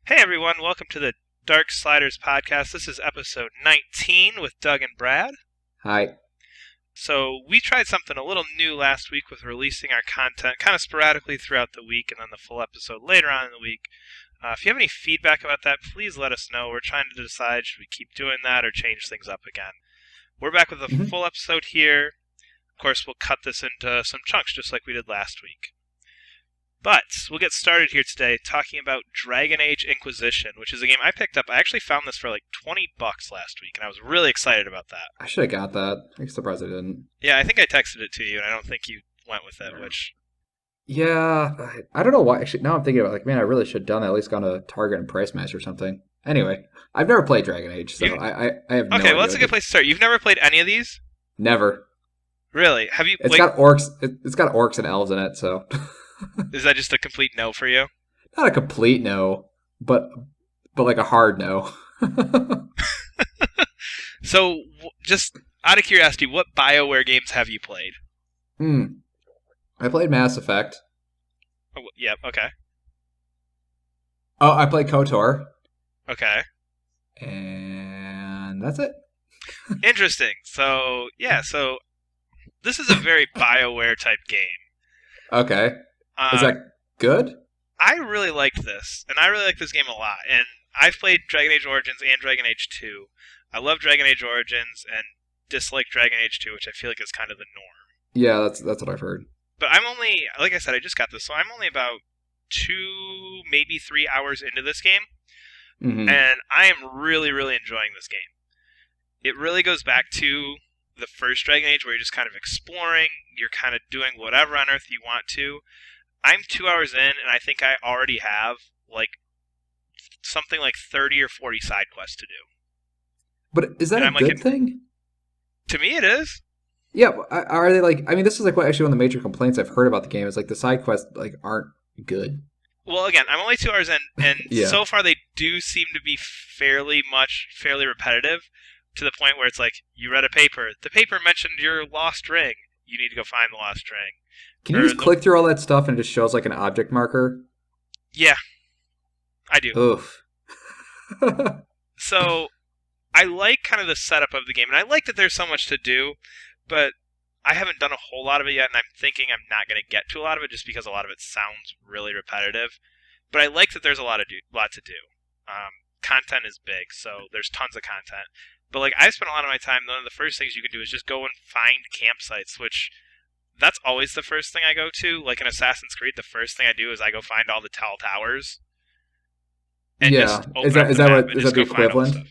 Hey everyone, welcome to the Darksliders podcast. This is episode 19 with Doug and Brad. Hi. So we tried something a little new last week with releasing our content kind of sporadically throughout the week and then the full episode later on in the week. If you have any feedback about that, please let us know. We're trying to decide should we keep doing that or change things up again. We're back with a full episode here. Of course, we'll cut this into some chunks just like we did last week. But we'll get started here today talking about Dragon Age Inquisition, which is a game I picked up. I actually found this for like $20 last week, and I was really excited about that. I should have got that. I'm surprised I didn't. Yeah, I think I texted it to you, and I don't think you went with it, which... Yeah, I don't know why. Actually, now I'm thinking about man, I really should have done that. At least gone to Target and Price Match or something. Anyway, I've never played Dragon Age, so I have no idea. Okay, well, that's a good place to start. You've never played any of these? Never. Really? Have you? It's got orcs. It's got orcs and elves in it, so... Is that just a complete no for you? Not a complete no, but like a hard no. So, just out of curiosity, what BioWare games have you played? I played Mass Effect. Oh, yeah, okay. Oh, I played KOTOR. Okay. And that's it. Interesting. So, yeah, this is a very BioWare type game. Okay. Is that good? I really liked this, and I really like this game a lot. And I've played Dragon Age Origins and Dragon Age 2. I love Dragon Age Origins and dislike Dragon Age 2, which I feel like is kind of the norm. Yeah, that's what I've heard. But I'm only, like I said, I just got this, so I'm only about 2, maybe 3 hours into this game. Mm-hmm. And I am really, really enjoying this game. It really goes back to the first Dragon Age, where you're just kind of exploring, you're kind of doing whatever on Earth you want to. I'm 2 hours in, and I think I already have, something like 30 or 40 side quests to do. But is that a good thing? To me, it is. Yeah, are they this is one of the major complaints I've heard about the game is the side quests aren't good. Well, again, I'm only 2 hours in, and yeah. So far they do seem to be fairly repetitive, to the point where it's like, you read a paper. The paper mentioned your lost ring. You need to go find the lost ring. Can you just click through all that stuff and it just shows an object marker? Yeah, I do. Oof. So, I like kind of the setup of the game, and I like that there's so much to do, but I haven't done a whole lot of it yet, and I'm thinking I'm not going to get to a lot of it just because a lot of it sounds really repetitive. But I like that there's a lot to do. Content is big, so there's tons of content. But I spent a lot of my time, one of the first things you can do is just go and find campsites, which... That's always the first thing I go to. Like in Assassin's Creed, the first thing I do is I go find all the tall towers. And is that the equivalent?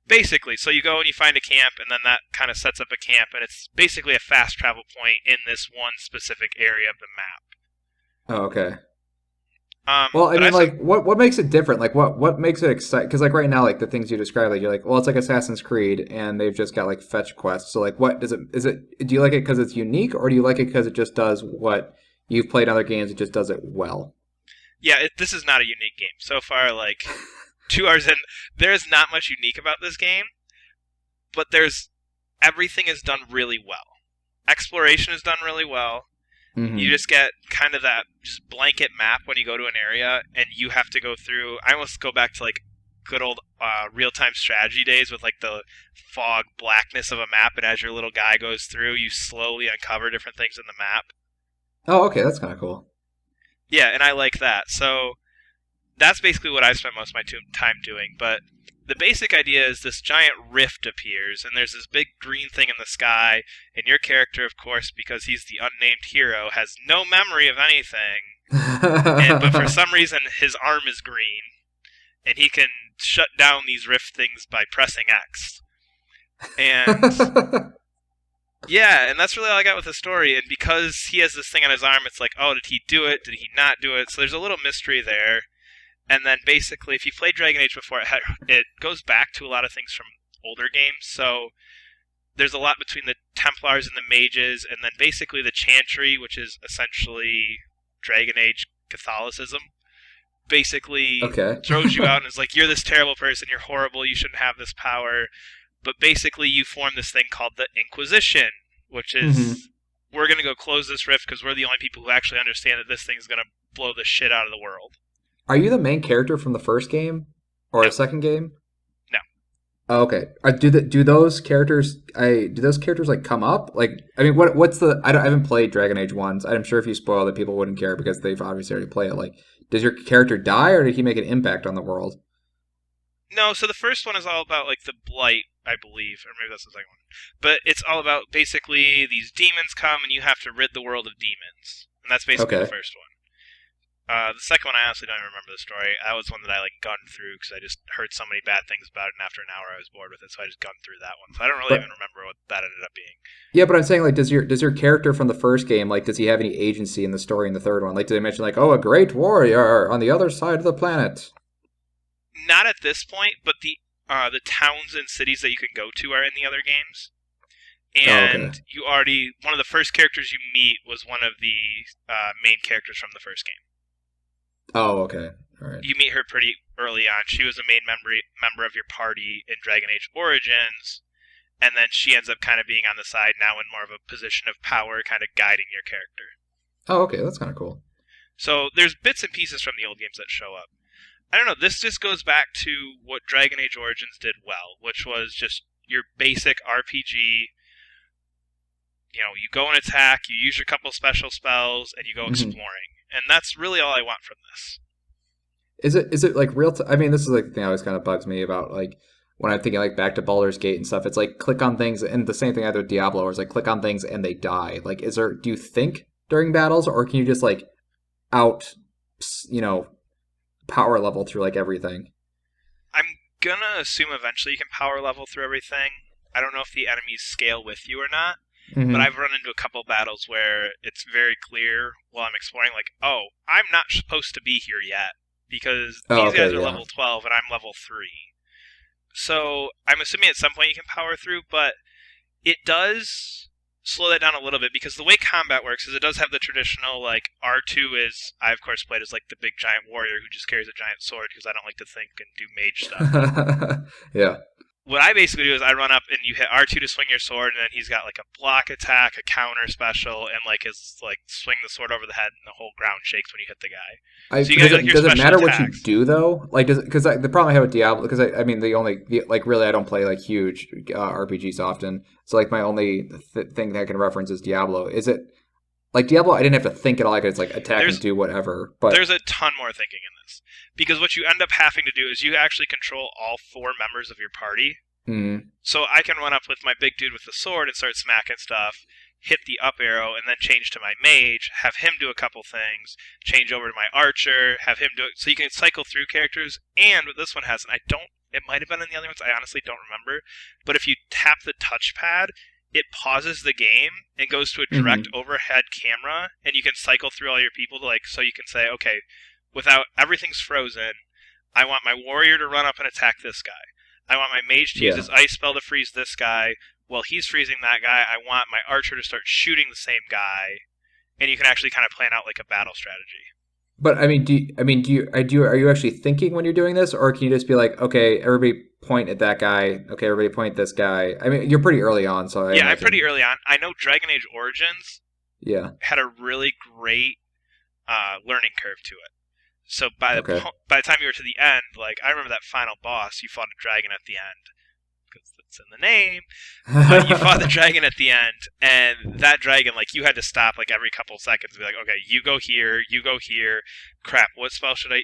Basically, so you go and you find a camp, and then that kind of sets up a camp, and it's basically a fast travel point in this one specific area of the map. Oh, okay. What makes it different? What makes it exciting? Because right now, the things you describe, you're it's like Assassin's Creed, and they've just got fetch quests. So what does it? Is it? Do you like it because it's unique, or do you like it because it just does what you've played in other games? It just does it well. Yeah, this is not a unique game so far. 2 hours in, there's not much unique about this game, but everything is done really well. Exploration is done really well. Mm-hmm. You just get kind of that just blanket map when you go to an area, and you have to go through... I almost go back to good old real-time strategy days with the fog blackness of a map, and as your little guy goes through, you slowly uncover different things in the map. Oh, okay, that's kind of cool. Yeah, and I like that. So that's basically what I've spent most of my time doing, but the basic idea is this giant rift appears, and there's this big green thing in the sky, and your character, of course, because he's the unnamed hero, has no memory of anything, but for some reason his arm is green, and he can shut down these rift things by pressing X. And yeah, and that's really all I got with the story, and because he has this thing on his arm, it's oh, did he do it? Did he not do it? So there's a little mystery there. And then basically, if you played Dragon Age before, it goes back to a lot of things from older games. So there's a lot between the Templars and the Mages, and then basically the Chantry, which is essentially Dragon Age Catholicism, basically throws you out and is you're this terrible person, you're horrible, you shouldn't have this power. But basically, you form this thing called the Inquisition, which is, we're going to go close this rift because we're the only people who actually understand that this thing's going to blow the shit out of the world. Are you the main character from the first game or No, the second game? no. Oh, okay. Do those characters like come up? Like, I mean, what's the? I haven't played Dragon Age ones. I'm sure if you spoil it, people wouldn't care because they've obviously already played it. Like, does your character die or did he make an impact on the world? No, so the first one is all about like the blight, I believe, or maybe that's the second one. But it's all about basically these demons come and you have to rid the world of demons, and that's basically the Okay. first one. The second one, I honestly don't even remember the story. That was one that I like gunned through because I just heard so many bad things about it, and after an hour I was bored with it, so I just gunned through that one. So I don't really But even remember what that ended up being. yeah, but I'm saying like, does your character from the first game like does he have any agency in the story in the third one? Like, do they mention like, oh, a great warrior on the other side of the planet? Not at this point, but the towns and cities that you can go to are in the other games. Oh, okay. And you already one of the first characters you meet was one of the main characters from the first game. Oh, okay. All right. You meet her pretty early on. She was a main member of your party in Dragon Age Origins, and then she ends up kind of being on the side now in more of a position of power, kind of guiding your character. Oh, okay. That's kind of cool. So there's bits and pieces from the old games that show up. I don't know, this just goes back to what Dragon Age Origins did well, which was just your basic RPG. You know, you go and attack, you use your couple special spells, and you go Hmm. exploring. And that's really all I want from this. Is it like real? I mean, this is like the thing that always kind of bugs me about like when I'm thinking like back to Baldur's Gate and stuff. It's like click on things, and the same thing I do with Diablo, where it's like click on things and they die. Like, is there? Do you think during battles, or can you just like out, you know, power level through like everything? I'm gonna assume eventually you can power level through everything. I don't know if the enemies scale with you or not, but Hmm. I've run into a couple battles where it's very clear while I'm exploring, like, oh, I'm not supposed to be here yet because Oh, these guys okay, are yeah. level 12 and I'm level 3. So I'm assuming at some point you can power through, but it does slow that down a little bit because the way combat works is it does have the traditional, like, R2 is, I of course played as like the big giant warrior who just carries a giant sword because I don't like to think and do mage stuff. Yeah. What I basically do is I run up and you hit R2 to swing your sword, and then he's got like a block attack, a counter special, and like his like swing the sword over the head, and the whole ground shakes when you hit the guy. I So you got does like it your does it special matter what you attacks. do though? Like does because the problem I have with Diablo because I mean like really I don't play like huge RPGs often. So like my only thing that I can reference is Diablo. Is it like Diablo? I didn't have to think at all. I could just like attack and There's do whatever. But there's a ton more thinking in this because what you end up having to do is you actually control all four members of your party. mm, So I can run up with my big dude with the sword and start smacking stuff, hit the up arrow, and then change to my mage, have him do a couple things, change over to my archer, have him do it. So you can cycle through characters. And what this one has, and I don't, it might have been in the other ones, I honestly don't remember. But if you tap the touchpad, it pauses the game and goes to a direct mm-hmm. overhead camera, and you can cycle through all your people to like, so you can say, okay, without everything's frozen, I want my warrior to run up and attack this guy. I want my mage to use Yeah. his ice spell to freeze this guy. While he's freezing that guy, I want my archer to start shooting the same guy, and you can actually kind of plan out like a battle strategy. But I mean, are you actually thinking when you're doing this, or can you just be like, okay, everybody point at that guy, okay, everybody point at this guy? I mean, you're pretty early on, so I Yeah, I'm pretty imagine, early on. I know Dragon Age Origins yeah, had a really great learning curve to it. So okay, by the time you were to the end, like I remember that final boss, you fought a dragon at the end because that's in the name. You fought the dragon at the end, and that dragon, like, you had to stop, like, every couple seconds and be like, okay, you go here, crap, what spell should I...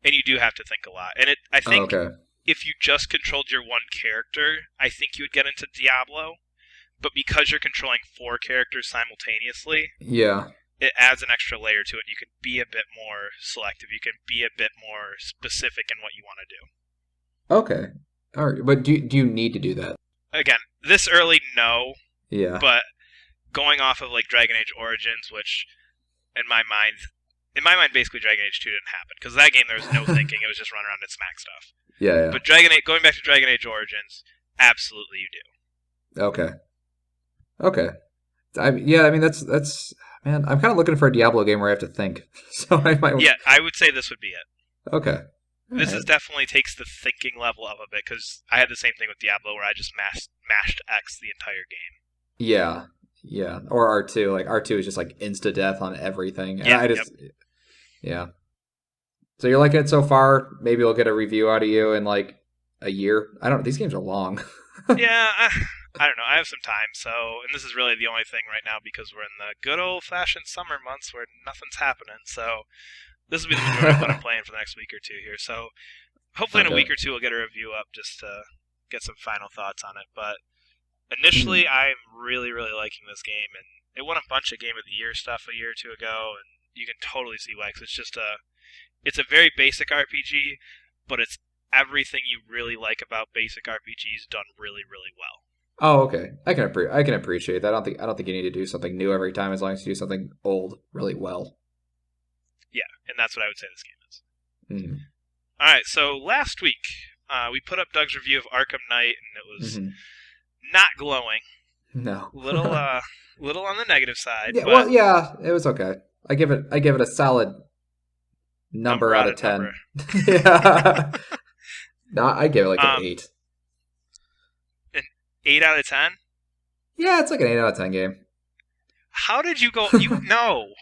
And you do have to think a lot. And I oh, think okay, if you just controlled your one character, I think you would get into Diablo. But because you're controlling four characters simultaneously, yeah. it adds an extra layer to it. You can be a bit more selective. You can be a bit more specific in what you want to do. Okay. All right. But do you need to do that? Again, this early, no, Yeah. but going off of like Dragon Age Origins, which in my mind, basically Dragon Age 2 didn't happen because that game there was no thinking; it was just run around and smack stuff. Yeah, yeah. But going back to Dragon Age Origins, absolutely you do. Okay. Okay. Yeah, I mean that's man, I'm kind of looking for a Diablo game where I have to think. So I might Yeah, I would say this would be it. okay. All This is right. definitely takes the thinking level up a bit because I had the same thing with Diablo where I just mashed X the entire game. Yeah. Yeah. Or R2. Like R2 is just like insta death on everything. And Yeah, I yep. just yeah. So you're liking it so far? Maybe we'll get a review out of you in like a year. I don't. These games are long. Yeah, I don't know. I have some time, so and this is really the only thing right now because we're in the good old-fashioned summer months where nothing's happening. So this will be the majority of what I'm playing for the next week or two here. So hopefully in a Okay. week or two we'll get a review up just to get some final thoughts on it. But initially, I'm really, really liking this game, and it won a bunch of Game of the Year stuff a year or two ago, and you can totally see why. 'Cause it's a very basic RPG, but it's everything you really like about basic RPGs done really, really well. Oh, okay. I can appreciate that. I don't think you need to do something new every time as long as you do something old really well. Yeah, and that's what I would say this game is. Mm. All right, so last week we put up Doug's review of Arkham Knight, and it was Hmm. not glowing. No. Little on the negative side, Yeah. but Well, yeah. It was okay. I give it a solid number out of number. 10. Yeah. No, I give it like an Um, 8. an 8 out of 10. Yeah, it's like an 8 out of 10 game. How did you go? You no,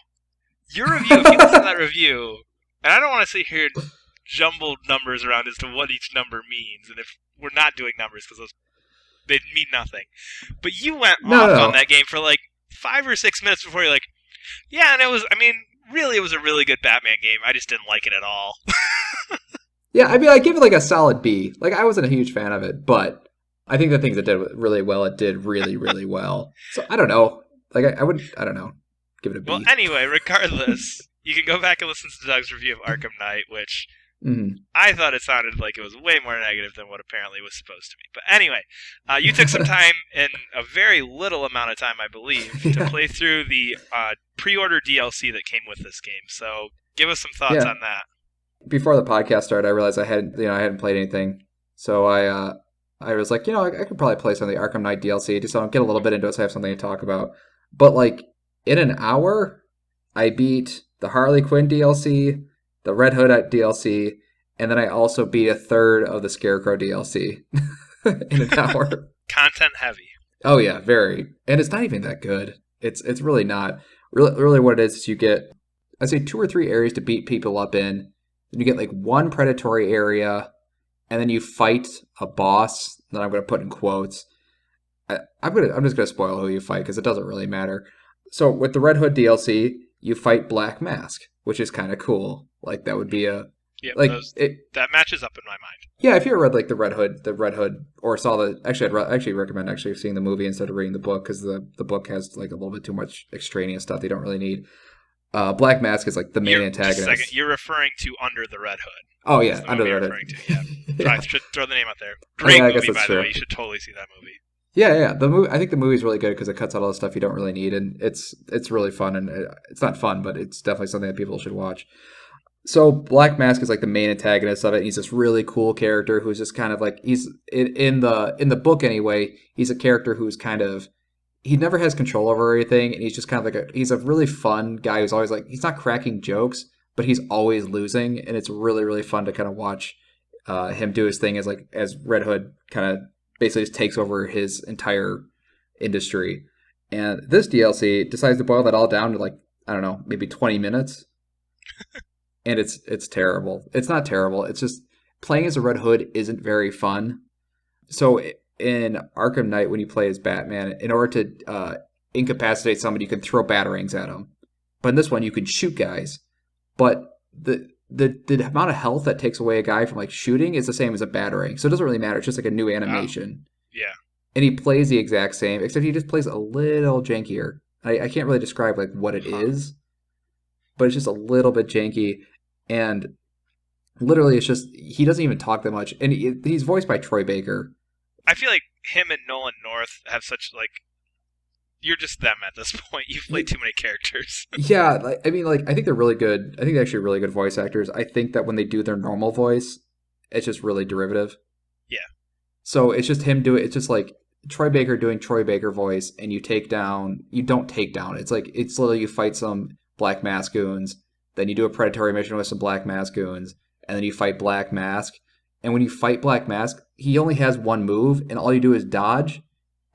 your review. If you listen to that review, and I don't want to sit here and jumble numbers around as to what each number means, and if we're not doing numbers because they mean nothing, but you went No, off no, on no. that game for like 5 or 6 minutes before you're like, yeah, and it was. I mean, really, it was a really good Batman game. I just didn't like it at all. Yeah, I mean, I give it like a solid B. Like, I wasn't a huge fan of it, but I think the things it did really well, it did really, really well. So I don't know. Like, I don't know, give it a Well, B. anyway, regardless, you can go back and listen to Doug's review of Arkham Knight, which Hmm. I thought it sounded like it was way more negative than what apparently was supposed to be. But anyway, you took some time in a very little amount of time, I believe, to Yeah. play through the pre-order DLC that came with this game. So give us some thoughts Yeah. on that. Before the podcast started, I realized I hadn't played anything. So I was like, I could probably play some of the Arkham Knight DLC just so I don't get a little bit into it so I have something to talk about. But like in an hour, I beat the Harley Quinn DLC, the Red Hood DLC, and then I also beat a third of the Scarecrow DLC in an hour. Content heavy. Oh yeah, very. And it's not even that good. It's really not. Really what it is you get, I'd say 2 or 3 areas to beat people up in. Then you get like one predatory area, and then you fight a boss that I'm going to put in quotes. I'm just going to spoil who you fight because it doesn't really matter. So with the Red Hood DLC, you fight Black Mask, which is kind of cool. Like that would be a Yep, like it. that matches up in my mind. Yeah, if you ever read like the Red Hood, or saw the actually recommend actually seeing the movie instead of reading the book because the book has like a little bit too much extraneous stuff they don't really need. Black Mask is like the main Just a second, antagonist. you're referring to Under the Red Hood. Oh That's yeah, the Under movie the you're Red referring Hood. to. Yeah. Yeah. Throw the name out there. Oh, Great yeah, I guess movie, that's by the true. way. You should totally see that movie. Yeah. The movie. I think the movie's really good because it cuts out all the stuff you don't really need, and it's really fun. And it's not fun, but it's definitely something that people should watch. So Black Mask is like the main antagonist of it. He's this really cool character who's just kind of like he's in the book anyway. He's a character who's kind of he never has control over everything, and he's just kind of like he's a really fun guy who's always like he's not cracking jokes, but he's always losing, and it's really really fun to kind of watch him do his thing as Red Hood kind of basically just takes over his entire industry. And this DLC decides to boil that all down to like I don't know maybe 20 minutes. And it's terrible. It's not terrible. It's just playing as a Red Hood isn't very fun. So in Arkham Knight, when you play as Batman, in order to incapacitate somebody, you can throw batarangs at them. But in this one, you can shoot guys. But the amount of health that takes away a guy from like shooting is the same as a batarang. So it doesn't really matter. It's just like a new animation. Yeah. And he plays the exact same, except he just plays a little jankier. I can't really describe like what it is, but it's just a little bit janky. And literally, it's just he doesn't even talk that much, and he's voiced by Troy Baker. I feel like him and Nolan North have such like you're just them at this point. You've played too many characters. Yeah, like, I mean, like I think they're really good. I think they're actually really good voice actors. I think that when they do their normal voice, it's just really derivative. Yeah. So it's just him doing. It's just like Troy Baker doing Troy Baker voice, and you don't take down. It's like it's literally you fight some Black Mask goons. Then you do a predatory mission with some Black Mask goons, and then you fight Black Mask. And when you fight Black Mask, he only has one move, and all you do is dodge,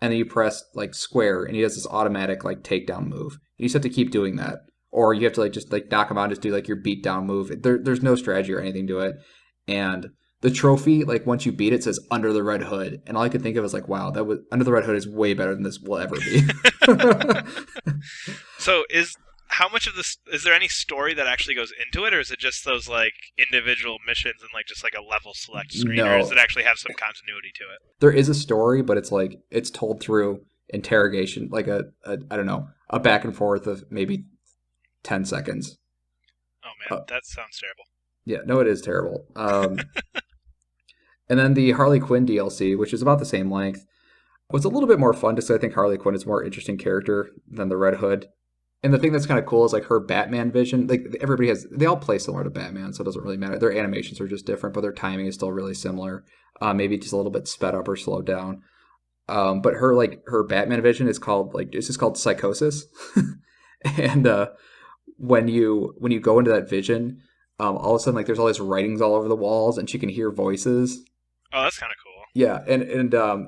and then you press like square, and he does this automatic like takedown move. You just have to keep doing that, or you have to like just like knock them out and just do like your beat down move. There's no strategy or anything to it. And the trophy, like once you beat it, says Under the Red Hood, and all I could think of was like, wow, that was Under the Red Hood is way better than this will ever be. So how much of this is there any story that actually goes into it, or is it just those like individual missions and like just like a level select screen, or does it actually have some continuity to it? There is a story, but it's like it's told through interrogation, like a I don't know, a back and forth of maybe 10 seconds. Oh man, that sounds terrible. Yeah, no, it is terrible. And then the Harley Quinn DLC, which is about the same length, was a little bit more fun just 'cause I think Harley Quinn is a more interesting character than the Red Hood. And the thing that's kind of cool is like her Batman vision. Like they all play similar to Batman, so it doesn't really matter. Their animations are just different, but their timing is still really similar. Maybe just a little bit sped up or slowed down. But her Batman vision is called it's just called psychosis. And when you go into that vision, all of a sudden like there's all these writings all over the walls, and she can hear voices. Oh, that's kind of cool. Yeah, and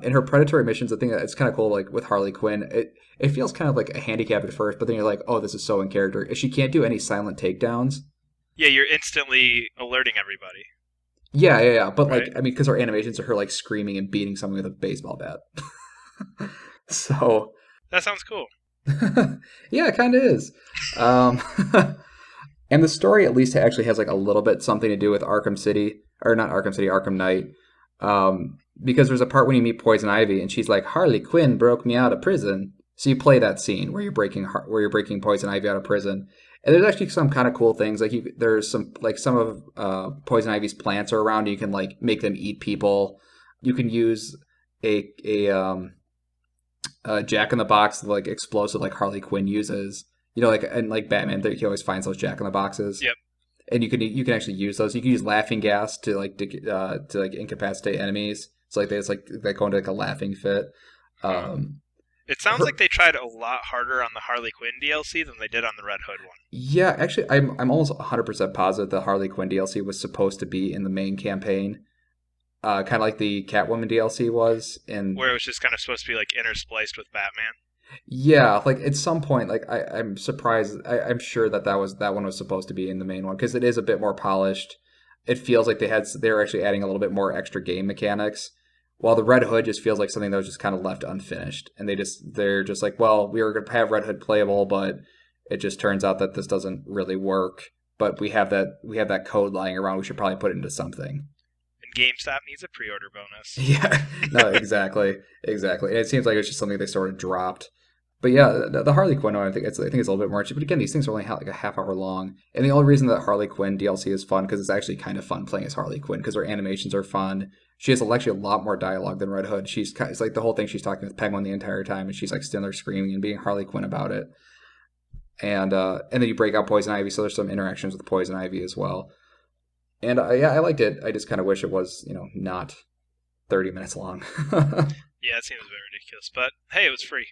in her predatory missions, the thing that's kind of cool, like with Harley Quinn, it feels kind of like a handicap at first, but then you're like, oh, this is so in character. She can't do any silent takedowns. Yeah, you're instantly alerting everybody. Yeah. But right? like, I mean, because her animations are her like screaming and beating someone with a baseball bat. So that sounds cool. Yeah, it kind of is. And the story at least actually has like a little bit something to do with Arkham City, or not Arkham City, Arkham Knight. Because there's a part when you meet Poison Ivy, and she's like, "Harley Quinn broke me out of prison." So you play that scene where you're breaking Poison Ivy out of prison, and there's actually some kind of cool things. Like there's some of Poison Ivy's plants are around. You can like make them eat people. You can use a Jack in the Box like explosive like Harley Quinn uses. You know, like and like Batman, he always finds those Jack in the Boxes. Yep. And you can actually use those. You can use laughing gas to incapacitate enemies. So like they go into like a laughing fit. It sounds like they tried a lot harder on the Harley Quinn DLC than they did on the Red Hood one. Yeah, actually, I'm almost 100% positive the Harley Quinn DLC was supposed to be in the main campaign, kind of like the Catwoman DLC was in. Where it was just kind of supposed to be like interspliced with Batman. Yeah, like at some point, like I'm surprised. I'm sure that one was supposed to be in the main one because it is a bit more polished. It feels like they're actually adding a little bit more extra game mechanics, while the Red Hood just feels like something that was just kind of left unfinished. And they're just like, well, we were going to have Red Hood playable, but it just turns out that this doesn't really work. But we have that code lying around. We should probably put it into something. And GameStop needs a pre-order bonus. Yeah, no, exactly. And it seems like it's just something they sort of dropped. But yeah, the Harley Quinn one, I think it's a little bit more interesting. But again, these things are only like a half hour long. And the only reason that Harley Quinn DLC is fun because it's actually kind of fun playing as Harley Quinn because her animations are fun. She has actually a lot more dialogue than Red Hood. It's like the whole thing she's talking with Penguin the entire time, and she's like standing there screaming and being Harley Quinn about it. And then you break out Poison Ivy, so there's some interactions with Poison Ivy as well. And I liked it. I just kind of wish it was not 30 minutes long. Yeah, it seems a bit ridiculous, but hey, it was free.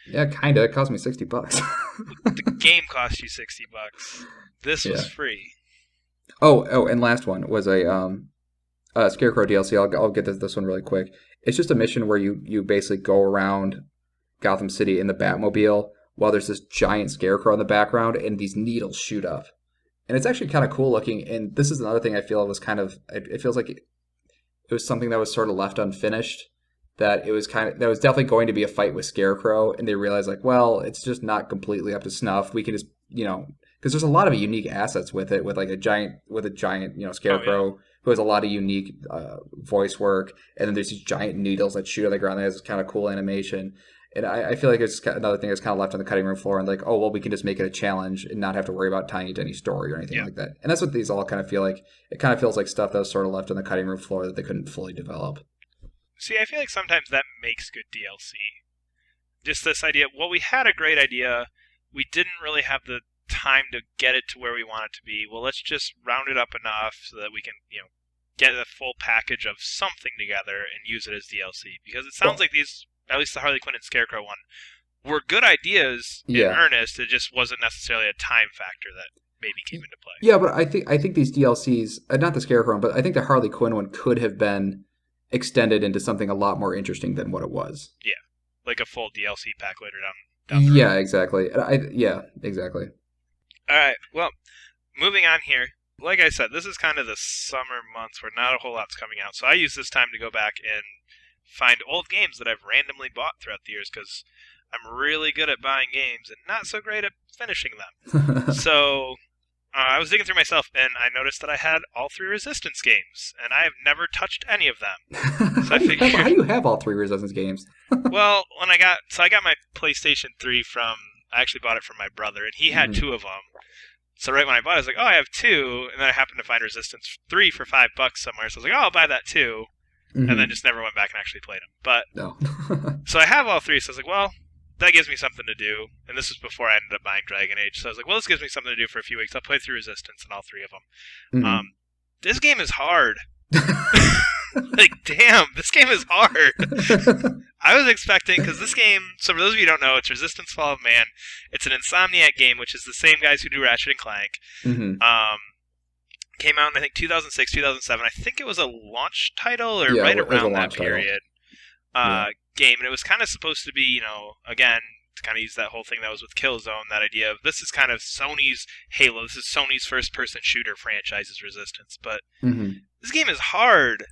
Yeah, kind of. It cost me $60. The game cost you $60. This was free. Oh, and last one was a Scarecrow DLC. I'll get this one really quick. It's just a mission where you basically go around Gotham City in the Batmobile while there's this giant Scarecrow in the background and these needles shoot up. And it's actually kind of cool looking. And this is another thing I feel was it feels like it was something that was sort of left unfinished. That was definitely going to be a fight with Scarecrow, and they realized like, well, it's just not completely up to snuff. We can just because there's a lot of unique assets with it, with a giant Scarecrow who has a lot of unique voice work, and then there's these giant needles that shoot on the ground. That has this kind of cool animation, and I feel like it's another thing that's kind of left on the cutting room floor, and like, oh well, we can just make it a challenge and not have to worry about tying it to any story or anything like that. And that's what these all kind of feel like. It kind of feels like stuff that was sort of left on the cutting room floor that they couldn't fully develop. See, I feel like sometimes that makes good DLC. Just this idea, well, we had a great idea, we didn't really have the time to get it to where we want it to be. Well, let's just round it up enough so that we can, get a full package of something together and use it as DLC. Because it sounds like these, at least the Harley Quinn and Scarecrow one, were good ideas in earnest. It just wasn't necessarily a time factor that maybe came into play. Yeah, but I think these DLCs, not the Scarecrow one, but I think the Harley Quinn one could have been extended into something a lot more interesting than what it was. Yeah, like a full DLC pack later down the road. Yeah, exactly. Exactly. All right. Well, moving on here. Like I said, this is kind of the summer months where not a whole lot's coming out. So I use this time to go back and find old games that I've randomly bought throughout the years because I'm really good at buying games and not so great at finishing them. So I was digging through myself and I noticed that I had all 3 Resistance games and I have never touched any of them. So How do you have all 3 Resistance games? Well, I got my PlayStation 3 I actually bought it from my brother and he had 2 of them. So right when I bought it, I was like, oh, I have 2, and then I happened to find Resistance 3 for $5 somewhere, so I was like, oh, I'll buy that too, and then just never went back and actually played them. But no. So I have all 3, so I was like, well, that gives me something to do, and this was before I ended up buying Dragon Age, so I was like, well, this gives me something to do for a few weeks. I'll play through Resistance and all 3 of them. This game is hard. Like, damn, this game is hard. I was expecting, because this game, so for those of you who don't know, it's Resistance Fall of Man. It's an Insomniac game, which is the same guys who do Ratchet and Clank. Came out in, I think, 2006, 2007. I think it was a launch title, or right around that period. Game, and it was kind of supposed to be, again, to kind of use that whole thing that was with Killzone, that idea of this is kind of Sony's Halo, this is Sony's first-person shooter franchise's Resistance, but this game is hard.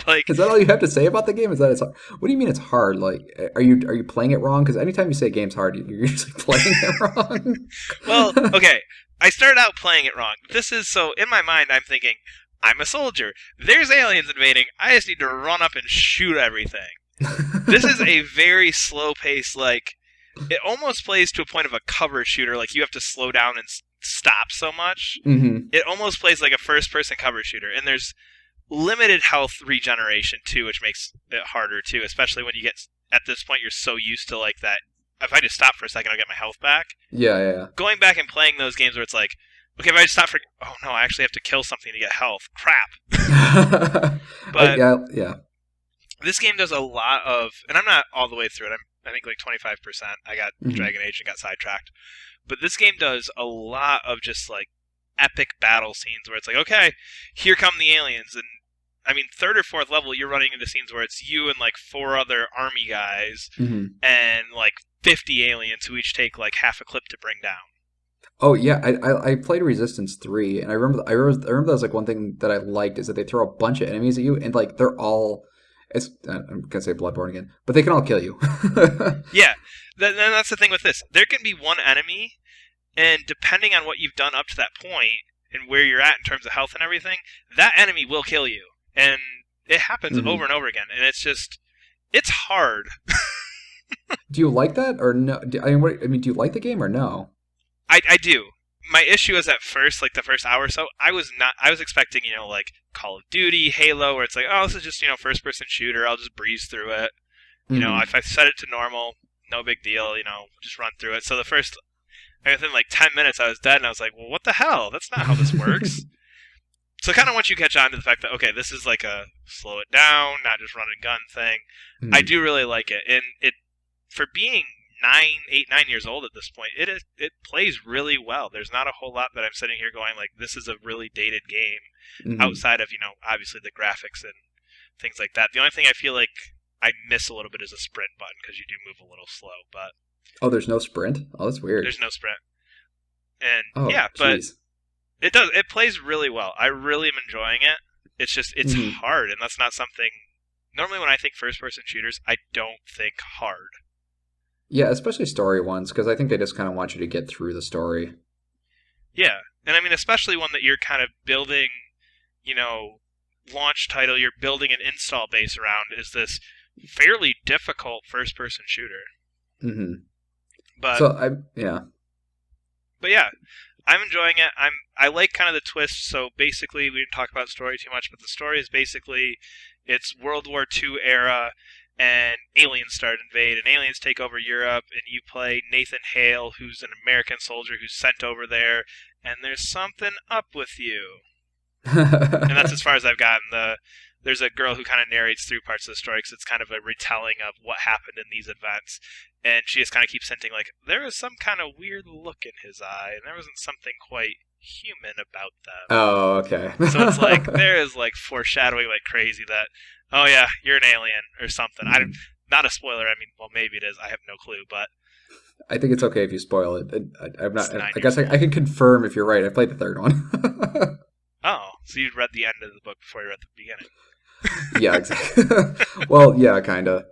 Like, is that all you have to say about the game? Is that it's hard? What do you mean it's hard? Like, are you playing it wrong? Because anytime you say a game's hard, you're usually playing it wrong. Well, okay, I started out playing it wrong. So in my mind, I'm thinking, I'm a soldier. There's aliens invading. I just need to run up and shoot everything. This is a very slow pace, like, it almost plays to a point of a cover shooter, like you have to slow down and stop so much. It almost plays like a first-person cover shooter, and there's limited health regeneration, too, which makes it harder, too, especially when you get, at this point, you're so used to, like, that, if I just stop for a second, I'll get my health back. Yeah. Going back and playing those games where it's like, okay, if I just stop for, oh no, I actually have to kill something to get health. Crap. But yeah. This game does a lot of, and I'm not all the way through it, I think like 25%. I got Dragon Age and got sidetracked. But this game does a lot of just like epic battle scenes where it's like, okay, here come the aliens. And I mean, 3rd or 4th level, you're running into scenes where it's you and like 4 other army guys and like 50 aliens who each take like half a clip to bring down. Oh yeah, I played Resistance 3, and I remember that was like one thing that I liked is that they throw a bunch of enemies at you, and like they're all, I'm gonna say Bloodborne again, but they can all kill you. Yeah, that's the thing with this. There can be one enemy, and depending on what you've done up to that point and where you're at in terms of health and everything, that enemy will kill you, and it happens over and over again, and it's hard. Do you like that or no? Do you like the game or no? I do. My issue is at first, like the first hour or so, I was expecting, like Call of Duty, Halo, where it's like, oh, this is just, first-person shooter, I'll just breeze through it. If I set it to normal, no big deal, just run through it. So within like 10 minutes I was dead, and I was like, well, what the hell? That's not how this works. So kind of once you catch on to the fact that, okay, this is like a slow it down, not just run and gun thing, I do really like it. And it, for being 9 years old at this point, it plays really well. There's not a whole lot that I'm sitting here going like, this is a really dated game outside of, obviously the graphics and things like that. The only thing I feel like I miss a little bit is a sprint button, because you do move a little slow, but... Oh, there's no sprint? Oh, that's weird. There's no sprint. And, but it plays really well. I really am enjoying it. It's just, it's hard, and that's not something... Normally when I think first-person shooters, I don't think hard. Yeah, especially story ones, because I think they just kind of want you to get through the story. Yeah, and I mean, especially one that you're kind of building, launch title, you're building an install base around, is this fairly difficult first-person shooter. But But yeah, I'm enjoying it. I like kind of the twist. So basically, we didn't talk about story too much, but the story is basically it's World War II era, and aliens start to invade, and aliens take over Europe, and you play Nathan Hale, who's an American soldier who's sent over there, and there's something up with you. And that's as far as I've gotten. There's a girl who kind of narrates through parts of the story, because it's kind of a retelling of what happened in these events, and she just kind of keeps hinting, like, there was some kind of weird look in his eye, and there wasn't something quite human about them. Oh, okay. So it's like, there is, like, foreshadowing like crazy that, oh yeah, you're an alien or something. Not a spoiler, I mean, well, maybe it is, I have no clue, but I think it's okay if you spoil it. I'm It's not. I guess 9 years I old. can confirm if you're right. I played the third one. Oh, so you'd read the end of the book before you read the beginning. Yeah, exactly. Well, yeah, kind of.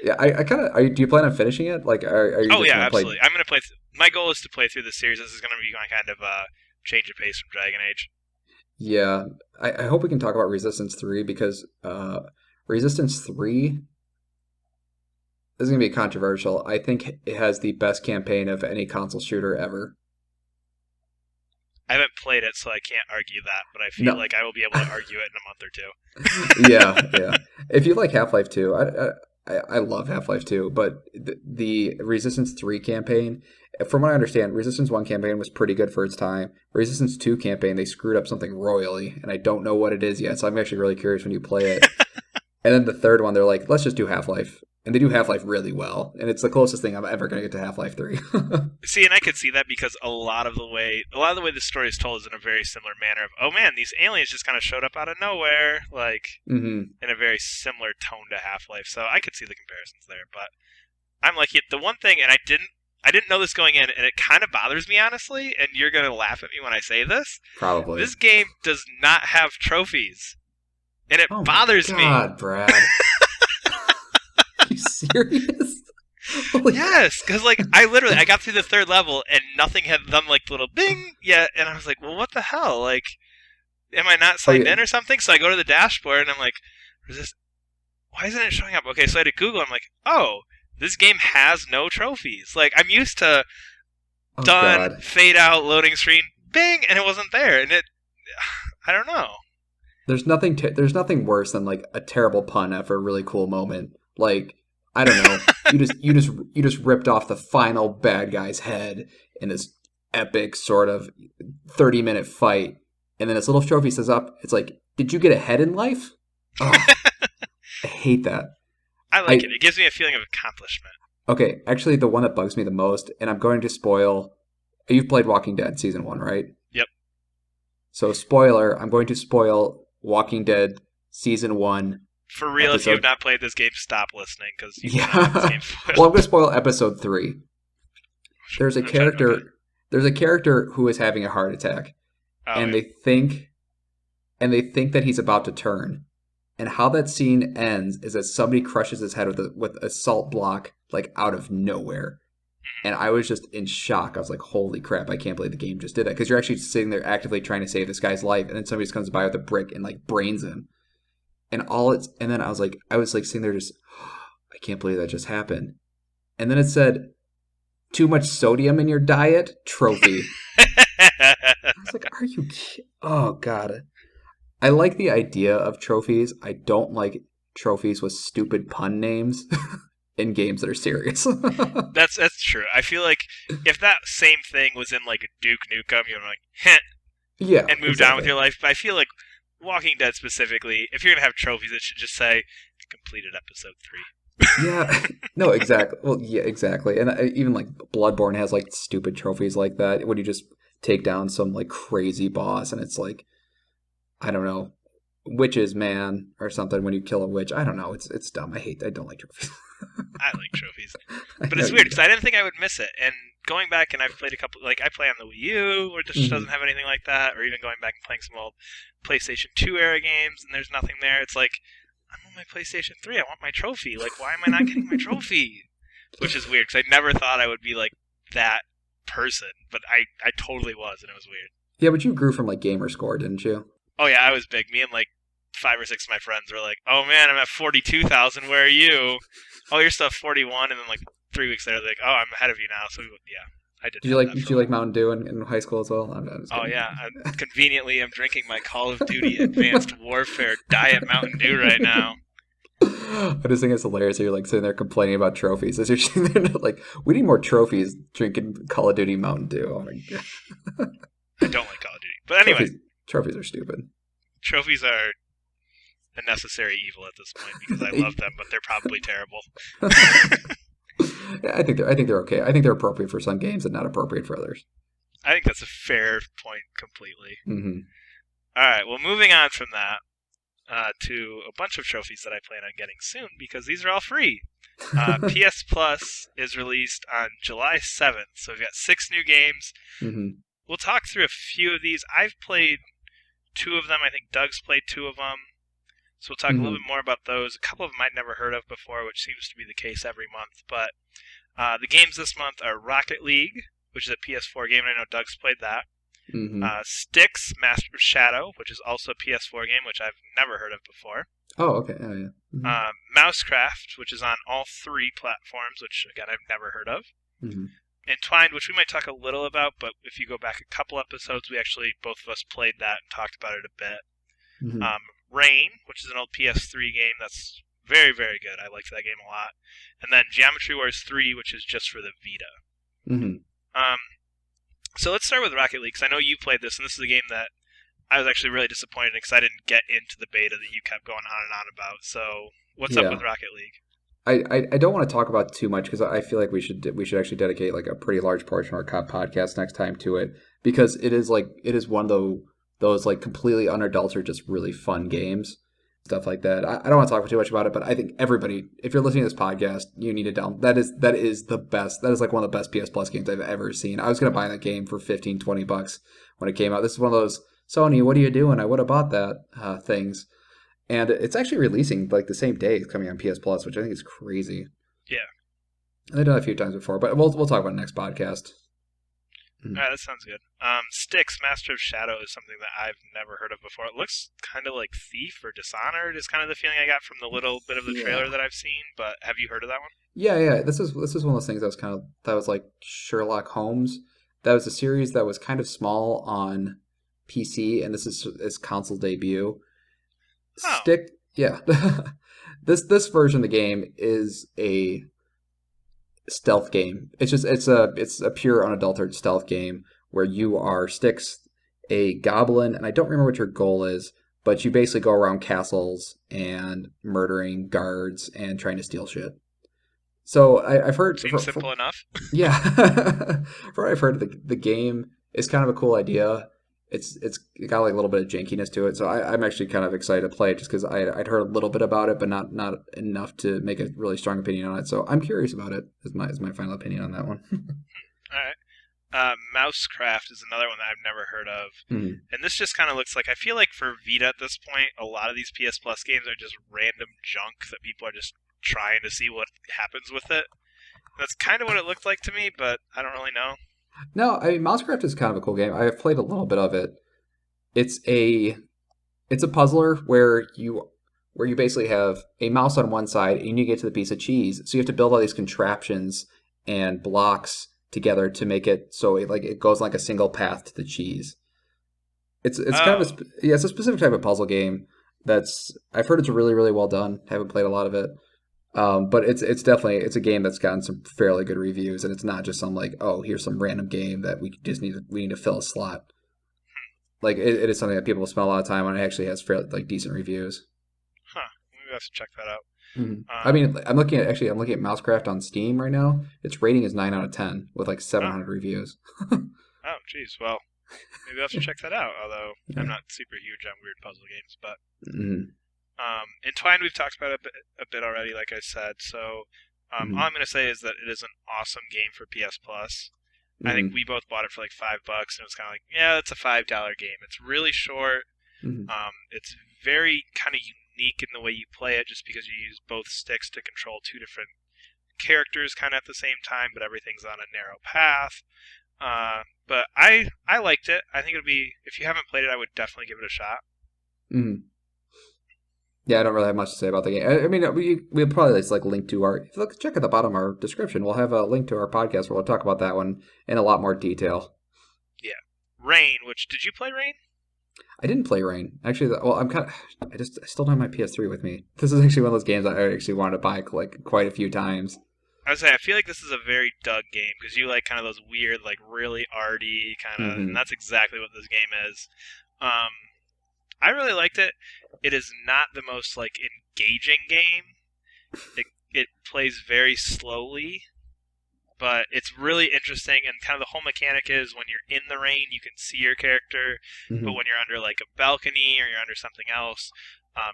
Yeah, I kind of. Do you plan on finishing it? Like, are you Oh just yeah, gonna play? absolutely. I'm gonna play. My goal is to play through the series. This is gonna be my kind of change of pace from Dragon Age. Yeah, I hope we can talk about Resistance 3 because Resistance 3 is gonna be controversial. I think it has the best campaign of any console shooter ever. I haven't played it, so I can't argue that, but I feel No, like I will be able to argue it in a month or two. yeah, yeah. If you like Half-Life 2, I love Half-Life 2, but the Resistance 3 campaign, from what I understand, Resistance 1 campaign was pretty good for its time. Resistance 2 campaign, they screwed up something royally, and I don't know what it is yet, so I'm actually really curious when you play it. And then the third one, they're like, let's just do Half-Life. And they do Half-Life really well, and it's the closest thing I'm ever going to get to Half-Life 3. See, and I could see that because a lot of the way the story is told is in a very similar manner of, oh man, these aliens just kind of showed up out of nowhere, like Hmm. in a very similar tone to Half-Life. So I could see the comparisons there, but I'm like, the one thing, and I didn't know this going in, and it kind of bothers me honestly, and you're gonna laugh at me when I say this. Probably. This game does not have trophies, and it Oh my bothers me. God, Brad. Are you serious? Holy Yes, because like I got through the third level and nothing had done like the little bing yet, and I was like, well, what the hell? Like, am I not Oh signed yeah. in or something? So I go to the dashboard and I'm like, why isn't it showing up? Okay, so I had to Google. I'm like, oh, this game has no trophies. Like I'm used to Oh done, God. fade out, loading screen, bing, and it wasn't there, and it, I don't know. There's nothing worse than like a terrible pun after a really cool moment. Like, I don't know. You just ripped off the final bad guy's head in this epic sort of 30-minute fight. And then this little trophy says up, it's like, did you get ahead in life? Oh, I hate that. I like it. I It gives me a feeling of accomplishment. Okay, actually the one that bugs me the most, and I'm going to spoil. You've played Walking Dead season 1, right? Yep. So spoiler, I'm going to spoil Walking Dead season 1 For real, if you have episode. not played this game, stop listening because you cannot have this Yeah. game Well, I'm spoiled. going to spoil episode 3. There's a I'm trying. Okay. character there's a character who is having a heart attack, Oh and yeah. they think that he's about to turn. And how that scene ends is that somebody crushes his head with a salt block like out of nowhere. And I was just in shock. I was like, "Holy crap! I can't believe the game just did that." Because you're actually sitting there actively trying to save this guy's life, and then somebody just comes by with a brick and like brains him. And then I was like sitting there just, I can't believe that just happened. And then it said, "Too much sodium in your diet? Trophy." I was like, "Are you? Oh God!" I like the idea of trophies. I don't like trophies with stupid pun names in games that are serious. That's true. I feel like if that same thing was in like Duke Nukem, you're like, heh, Yeah, and move down with exactly. your life. But I feel like Walking Dead specifically, if you're gonna have trophies, it should just say completed episode 3. Yeah, no, exactly. Well, yeah, exactly. And even like Bloodborne has like stupid trophies like that when you just take down some like crazy boss, and it's like, I don't know, witches man or something when you kill a witch. I don't know. It's dumb. I don't like trophies. I like trophies, I but know it's you weird because do. I didn't think I would miss it. And going back and I've played a couple, like I play on the Wii U, where it just doesn't Hmm. have anything like that, or even going back and playing some old PlayStation 2 era games, and there's nothing there. It's like I'm on my PlayStation 3. I want my trophy. Like, why am I not getting my trophy? Which is weird because I never thought I would be like that person, but I totally was, and it was weird. Yeah, but you grew from like gamer score, didn't you? Oh yeah, I was big. Me and like 5 or 6 of my friends were like, "Oh man, I'm at 42,000. Where are you? Oh, you're still at 41." And then like 3 weeks later, they're like, "Oh, I'm ahead of you now." So yeah, I did have that Did for a you like while. Mountain Dew in high school as well? I'm just Oh kidding. yeah, conveniently, I'm drinking my Call of Duty Advanced Warfare Diet Mountain Dew right now. I just think it's hilarious that you're like sitting there complaining about trophies as you're sitting there like, we need more trophies drinking Call of Duty Mountain Dew. Oh my god. I don't like Call of Duty, but anyway, Trophies trophies are stupid. trophies are a necessary evil at this point because I love them, but they're probably terrible. Yeah, I think they're okay. I think they're appropriate for some games and not appropriate for others. I think that's a fair point completely. Hmm. All right, well, moving on from that to a bunch of trophies that I plan on getting soon because these are all free. PS Plus is released on July 7th, so we've got 6 new games. Hmm. We'll talk through a few of these. I've played 2 of them. I think Doug's played 2 of them. So we'll talk a little Hmm. bit more about those. A couple of them I'd never heard of before, which seems to be the case every month. But the games this month are Rocket League, which is a PS4 game, and I know Doug's played that. Hmm. Styx, Master of Shadow, which is also a PS4 game, which I've never heard of before. Oh, okay. Oh, yeah. Hmm. Mousecraft, which is on all 3 platforms, which, again, I've never heard of. Hmm. Entwined, which we might talk a little about, but if you go back a couple episodes, we actually, both of us played that and talked about it a bit. Hmm. Rain, which is an old PS3 game that's very, very good. I liked that game a lot. And then Geometry Wars 3, which is just for the Vita. Hmm. Um, so let's start with Rocket League, because I know you played this, and this is a game that I was actually really disappointed because I didn't get into the beta that you kept going on and on about. So what's up Yeah. with Rocket League? I don't want to talk about too much because I feel like we should actually dedicate like a pretty large portion of our podcast next time to it because it is one of those like completely unadulterated, just really fun games, stuff like that. I don't want to talk too much about it, but I think everybody, if you're listening to this podcast, you need to down. That is the best. That is like one of the best PS Plus games I've ever seen. I was gonna buy that game for 15, $20 when it came out. This is one of those Sony, what are you doing? I would have bought that things. And it's actually releasing like the same day it's coming on PS Plus, which I think is crazy. Yeah. And they've done it a few times before, but we'll talk about it next podcast. All right, that sounds good. Styx, Master of Shadow is something that I've never heard of before. It looks kind of like Thief or Dishonored is kind of the feeling I got from the little bit of the Yeah, trailer that I've seen, but have you heard of that one? yeah. This is one of those things that was like Sherlock Holmes. That was a series that was kind of small on PC, and this is its console debut. Oh, Stick, yeah. This version of the game is a stealth game. It's a pure unadulterated stealth game where you are Styx, a goblin, and I don't remember what your goal is, but you basically go around castles and murdering guards and trying to steal shit. So I've heard, seems simple enough. yeah, from what I've heard, the game is kind of a cool idea. It's got like a little bit of jankiness to it, so I'm actually kind of excited to play it just because I'd heard a little bit about it, but not enough to make a really strong opinion on it. So I'm curious about it. Is my final opinion on that one. All right. Mousecraft is another one that I've never heard of. Hmm. And this just kind of looks like, I feel like for Vita at this point, a lot of these PS Plus games are just random junk that people are just trying to see what happens with it. That's kind of what it looked like to me, but I don't really know. No, I mean Mousecraft is kind of a cool game. I've played a little bit of it. It's a puzzler where you basically have a mouse on one side and you get to the piece of cheese. So you have to build all these contraptions and blocks together to make it so it goes like a single path to the cheese. It's kind of Oh, yeah, it's a specific type of puzzle game that's I've heard it's really really well done. Haven't played a lot of it. But it's definitely it's a game that's gotten some fairly good reviews, and it's not just some like, oh, here's some random game that we need to fill a slot. Like it is something that people spend a lot of time on. It actually has fairly like decent reviews. huh. Maybe I have to check that out. Mhm. I Um, mean, I'm looking at Mousecraft on Steam right now. Its rating is 9 out of 10 with like oh, 700 reviews. oh, geez. Well, maybe I'll have to check that out, although I'm Yeah. not super huge on weird puzzle games. But Mhm. Entwined, we've talked about a bit already, like I said. So all Mhm. I'm going to say is that it is an awesome game for PS Plus. I think Mhm. we both bought it for like $5, and it was kind of like, yeah, it's a $5 game. It's really short. Mhm. It's very kind of unique in the way you play it, just because you use both sticks to control 2 different characters kind of at the same time, but everything's on a narrow path. But I liked it. I think it'll be, if you haven't played it, I would definitely give it a shot. Mhm. Yeah, I don't really have much to say about the game. I mean, we'll probably just like link to our. If you look, check at the bottom of our description. We'll have a link to our podcast where we'll talk about that one in a lot more detail. Yeah. Rain, which, did you play Rain? I didn't play Rain. Actually, well, I still don't have my PS3 with me. This is actually one of those games that I actually wanted to buy like quite a few times. I would say I feel like this is a very Doug game because you like kind of those weird, like really arty kind of, and Hmm. that's exactly what this game is. Um, I really liked it. It is not the most like engaging game. It plays very slowly, but it's really interesting. And kind of the whole mechanic is when you're in the rain, you can see your character, but Hmm. when you're under like a balcony or you're under something else,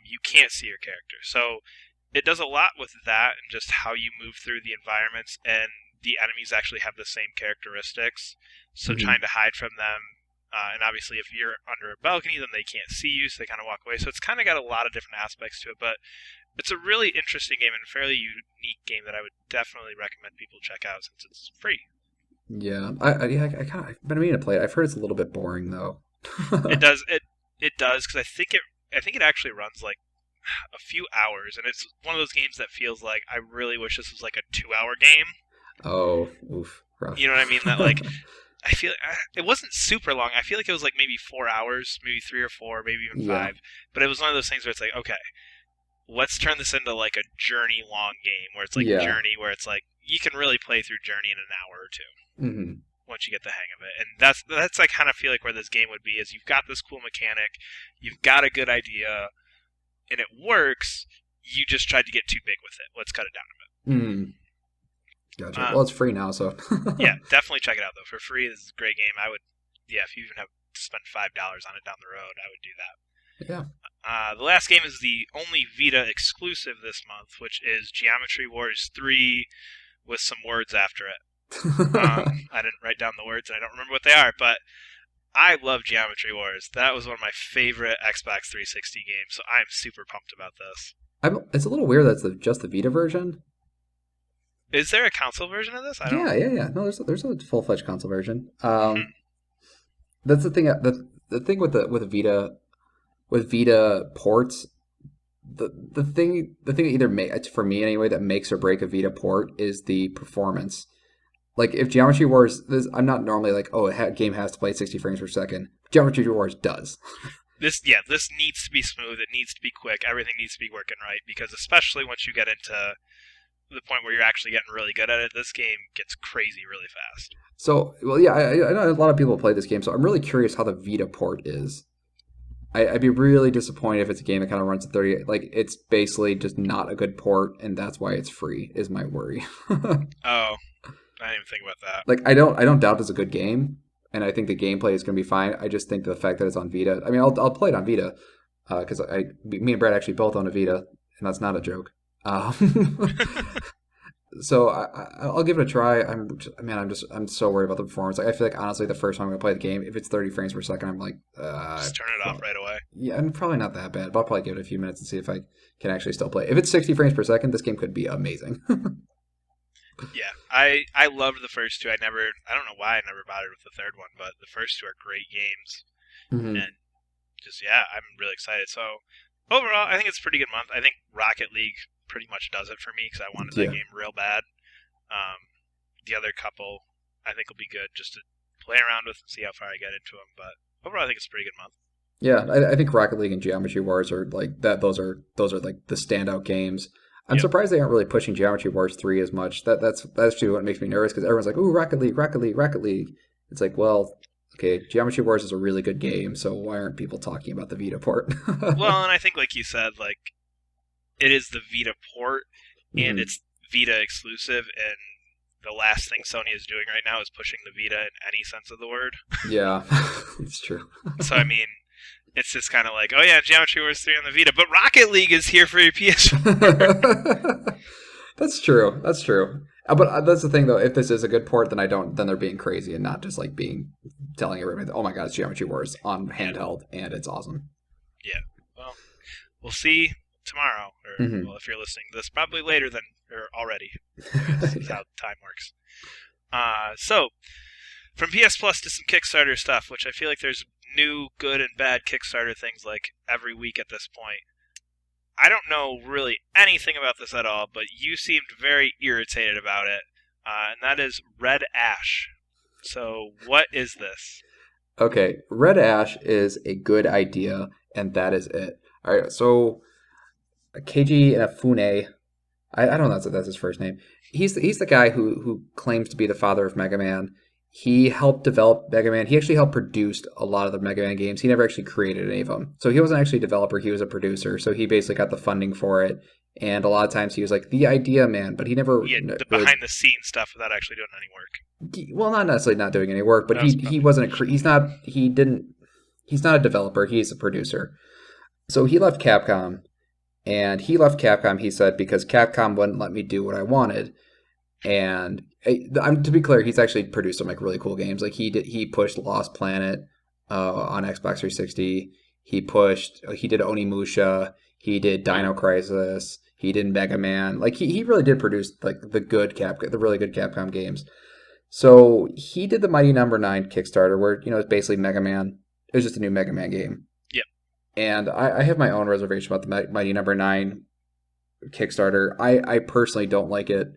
you can't see your character. So it does a lot with that and just how you move through the environments, and the enemies actually have the same characteristics. So Hmm. trying to hide from them, and obviously if you're under a balcony, then they can't see you, so they kind of walk away. So it's kind of got a lot of different aspects to it, but it's a really interesting game and a fairly unique game that I would definitely recommend people check out since it's free. Yeah, yeah, I kind of I've been meaning to play it. I've heard it's a little bit boring though. It does because I think it actually runs like a few hours, and it's one of those games that feels like I really wish this was like a 2 hour game. Oh, oof, rough. You know what I mean? That like I feel it wasn't super long. I feel like it was like maybe 4 hours, maybe 3 or 4, maybe even Yeah, 5. But it was one of those things where it's like, okay, let's turn this into like a Journey long game where it's like yeah. Journey, where it's like you can really play through Journey in an hour or two Hmm. once you get the hang of it. And that's I kind of feel like where this game would be is you've got this cool mechanic, you've got a good idea, and it works. You just tried to get too big with it. Let's cut it down a Mm. Gotcha. bit. Well, it's free now, so. Yeah, definitely check it out though for free. This is a great game. I would, yeah, if you even have to spend $5 on it down the road, I would do that. Yeah. The last game is the only Vita exclusive this month, which is Geometry Wars 3 with some words after it. I didn't write down the words and I don't remember what they are, but I love Geometry Wars. That was one of my favorite Xbox 360 games, so I'm super pumped about this. It's a little weird that's just the Vita version. Is there a console version of this? I don't. Yeah, yeah, yeah. No, there's a full fledged console version. Hmm. That's the thing. The thing with Vita ports. The thing that either for me anyway that makes or break a Vita port is the performance. Like if Geometry Wars, I'm not normally like, oh, game has to play 60 frames per second. Geometry Wars does. This needs to be smooth. It needs to be quick. Everything needs to be working right because especially once you get into the point where you're actually getting really good at it, this game gets crazy really fast. So, well, yeah, I know a lot of people play this game, so I'm really curious how the Vita port is. I'd be really disappointed if it's a game that kind of runs at 30. Like, it's basically just not a good port, and that's why it's free, is my worry. Oh, I didn't even think about that. Like, I don't doubt it's a good game, and I think the gameplay is going to be fine. I just think the fact that it's on Vita. I mean, I'll play it on Vita, because me and Brad actually both own a Vita, and that's not a joke. So I'll give it a try. I'm so worried about the performance. Like, I feel like honestly, the first time I'm gonna play the game, if it's 30 frames per second, I'm like, Just turn it off right away. yeah, I'm probably not that bad, but I'll probably give it a few minutes and see if I can actually still play. If it's 60 frames per second, this game could be amazing. Yeah, I loved the first two. I don't know why I never bothered with the third one, but the first two are great games, Hmm. and just yeah, I'm really excited. So overall, I think it's a pretty good month. I think Rocket League pretty much does it for me because I wanted that Yeah, game real bad. The other couple, I think will be good just to play around with and see how far I get into them. But overall, I think it's a pretty good month. yeah. I think Rocket League and Geometry Wars are like that. Those are like the standout games. I'm Yep. surprised they aren't really pushing Geometry Wars 3 as much. That's actually what makes me nervous because everyone's like, "Ooh, Rocket League, Rocket League, Rocket League." It's like, well, okay, Geometry Wars is a really good game, so why aren't people talking about the Vita port? Well, and I think like you said, like it is the Vita port and Mhm. it's Vita exclusive, and the last thing Sony is doing right now is pushing the Vita in any sense of the word. Yeah, it's true. So I mean, it's just kind of like, oh yeah, Geometry Wars 3 on the Vita, but Rocket League is here for your PS4. That's true. That's true. But that's the thing, though. If this is a good port, then I don't. Then they're being crazy and not just like telling everybody, "Oh my God, it's Geometry Wars on Yeah, handheld and it's awesome." yeah. Well, we'll see tomorrow, or Hmm. well, if you're listening to this, probably later than or already. I guess is Yeah. how time works. So from PS Plus to some Kickstarter stuff, which I feel like there's new good and bad Kickstarter things like every week at this point. I don't know really anything about this at all, but you seemed very irritated about it, and that is Red Ash. So, what is this? Okay, Red Ash is a good idea, and that is it. All right, so Keiji Inafune, I don't know if that's his first name. He's the guy who claims to be the father of Mega Man. He helped develop Mega Man. He actually helped produce a lot of the Mega Man games. He never actually created any of them. So he wasn't actually a developer, he was a producer. So he basically got the funding for it. And a lot of times he was like the idea man, but he never Yeah, the really, behind the scenes stuff without actually doing any work. well, not necessarily not doing any work, but That was he probably wasn't he's not a developer, he's a producer. So he left Capcom And he left Capcom, he said, because Capcom wouldn't let me do what I wanted. And to be clear, he's actually produced some like really cool games. Like he pushed Lost Planet on Xbox 360. He did Onimusha. He did Dino Crisis. He did Mega Man. Like he really did produce like the really good Capcom games. So he did the Mighty Number 9 Kickstarter, where it's basically Mega Man. It was just a new Mega Man game. Yep. And I have my own reservation about the Mighty Number 9 Kickstarter. I personally don't like it.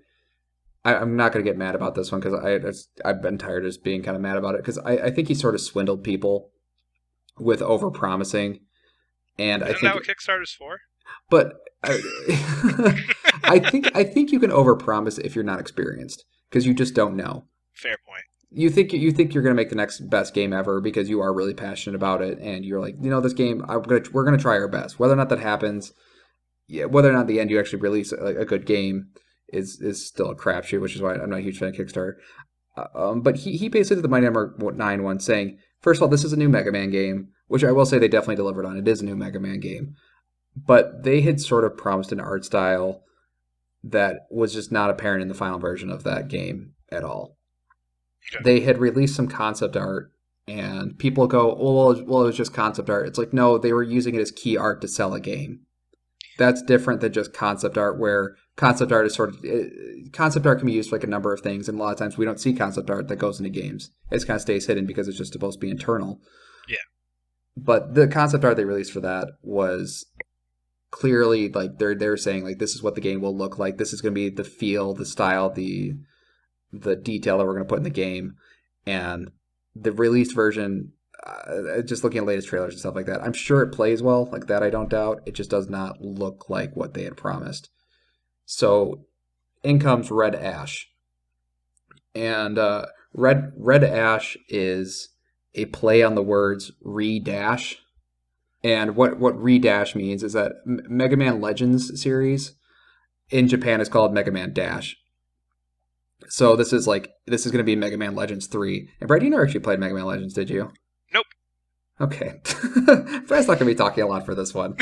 I'm not going to get mad about this one because I've been tired of just being kind of mad about it because I think he sort of swindled people with over promising, and Isn't that what Kickstarter's for? But I think you can overpromise if you're not experienced because you just don't know. Fair point. You think you're going to make the next best game ever because you are really passionate about it, and you're like, this game, we're going to try our best. Whether or not that happens, whether or not at the end you actually release a good game is still a crapshoot, which is why I'm not a huge fan of Kickstarter. But he basically did the Mighty Number 9 one, saying, first of all, this is a new Mega Man game, which I will say they definitely delivered on. It is a new Mega Man game. But they had sort of promised an art style that was just not apparent in the final version of that game at all. Okay. They had released some concept art, and people go, well, it was just concept art. It's like, no, they were using it as key art to sell a game. That's different than just concept art, where concept art can be used for like a number of things, and a lot of times we don't see concept art that goes into games. It kind of stays hidden because it's just supposed to be internal. Yeah. But the concept art they released for that was clearly like they're saying like this is what the game will look like. This is going to be the feel, the style, the detail that we're going to put in the game, and the released version. Just looking at latest trailers and stuff like that, I'm sure it plays well. Like that, I don't doubt. It just does not look like what they had promised. So, in comes Red Ash, and Red Ash is a play on the words re-dash. And what re-dash means is that Mega Man Legends series in Japan is called Mega Man Dash. So this is going to be Mega Man Legends 3. And Brad, you never actually played Mega Man Legends, did you? Nope. Okay. Brad's not going to be talking a lot for this one.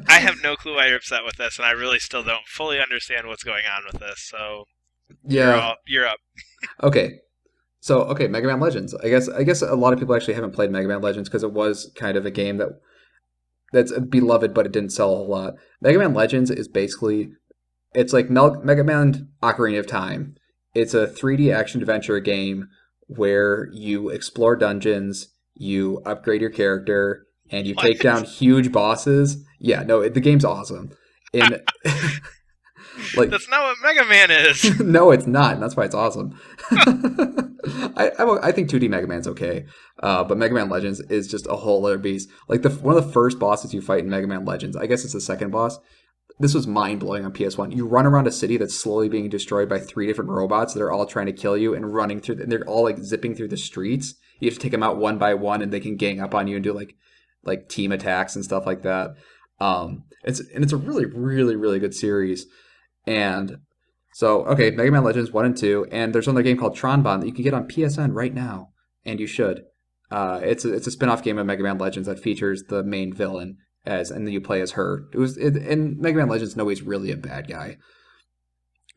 I have no clue why you're upset with this, and I really still don't fully understand what's going on with this, so yeah. You're up. Okay. So, Mega Man Legends. I guess a lot of people actually haven't played Mega Man Legends because it was kind of a game that's beloved, but it didn't sell a whole lot. Mega Man Legends is basically, it's like Mega Man Ocarina of Time. It's a 3D action-adventure game where you explore dungeons, you upgrade your character, and you take down huge bosses. Yeah, no, the game's awesome. Like, that's not what Mega Man is. No, it's not, and that's why it's awesome. I think 2D Mega Man's okay, but Mega Man Legends is just a whole other beast. Like one of the first bosses you fight in Mega Man Legends, I guess it's the second boss. This was mind-blowing on PS1. You run around a city that's slowly being destroyed by 3 different robots that are all trying to kill you and running through, and they're all like zipping through the streets. You have to take them out one by one, and they can gang up on you and do like team attacks and stuff like that. It's a really, really, really good series. And so, Mega Man Legends 1 and 2, and there's another game called Tronbon that you can get on PSN right now, and you should. It's a spin-off game of Mega Man Legends that features the main villain, and then you play as her. In Mega Man Legends, nobody's really a bad guy.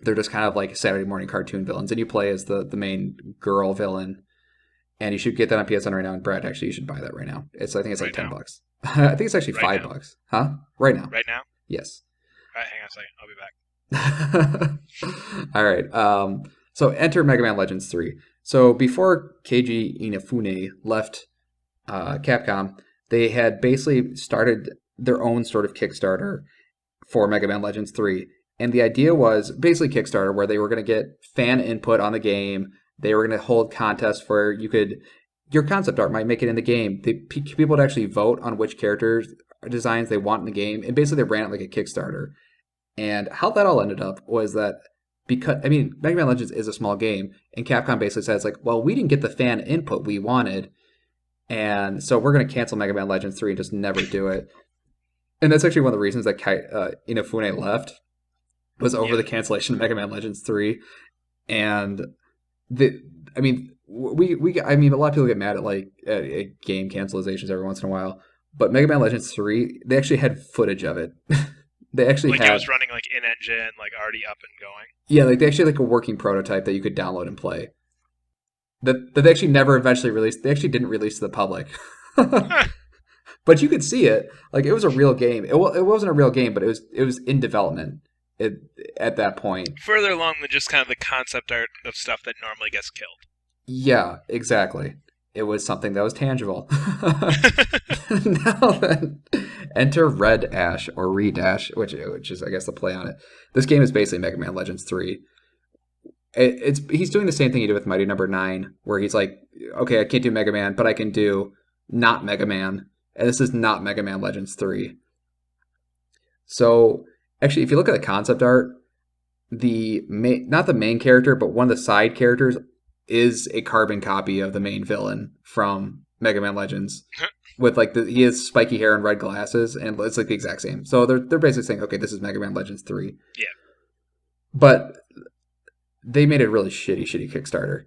They're just kind of like Saturday morning cartoon villains, and you play as the main girl villain. And you should get that on PSN right now. And Brad, actually, you should buy that right now. I think it's like $10. I think it's actually $5. Huh? Right now. Right now? Yes. All right, hang on a second. I'll be back. All right. So enter Mega Man Legends 3. So before Keiji Inafune left Capcom, they had basically started their own sort of Kickstarter for Mega Man Legends 3. And the idea was basically Kickstarter, where they were going to get fan input on the game. They were going to hold contests where your concept art might make it in the game. People would actually vote on which character designs they want in the game. And basically they ran it like a Kickstarter. And how that all ended up was that Mega Man Legends is a small game, and Capcom basically says like, well, we didn't get the fan input we wanted, and so we're going to cancel Mega Man Legends 3 and just never do it. And that's actually one of the reasons that Inafune left, was over the cancellation of Mega Man Legends 3. And a lot of people get mad at game cancelizations every once in a while, But Mega Man Legends 3, they actually had footage of it. They actually Like it had, was running like in engine, like already up and going. yeah, like they actually had like a working prototype that you could download and play. That they actually never eventually released. They actually didn't release to the public. Huh. But you could see it. Like it was a real game. It wasn't a real game, but it was in development at, at that point. Further along than just kind of the concept art of stuff that normally gets killed. Yeah, exactly. It was something that was tangible. Now then, enter Red Ash or Re Dash, which is I guess the play on it. This game is basically Mega Man Legends 3. He's doing the same thing he did with Mighty Number 9, where he's like, okay, I can't do Mega Man, but I can do not Mega Man, and this is not Mega Man Legends 3. So actually, if you look at the concept art, not the main character, but one of the side characters is a carbon copy of the main villain from Mega Man Legends. With like he has spiky hair and red glasses, and it's like the exact same. So they're basically saying, okay, this is Mega Man Legends 3. Yeah. But they made a really shitty Kickstarter.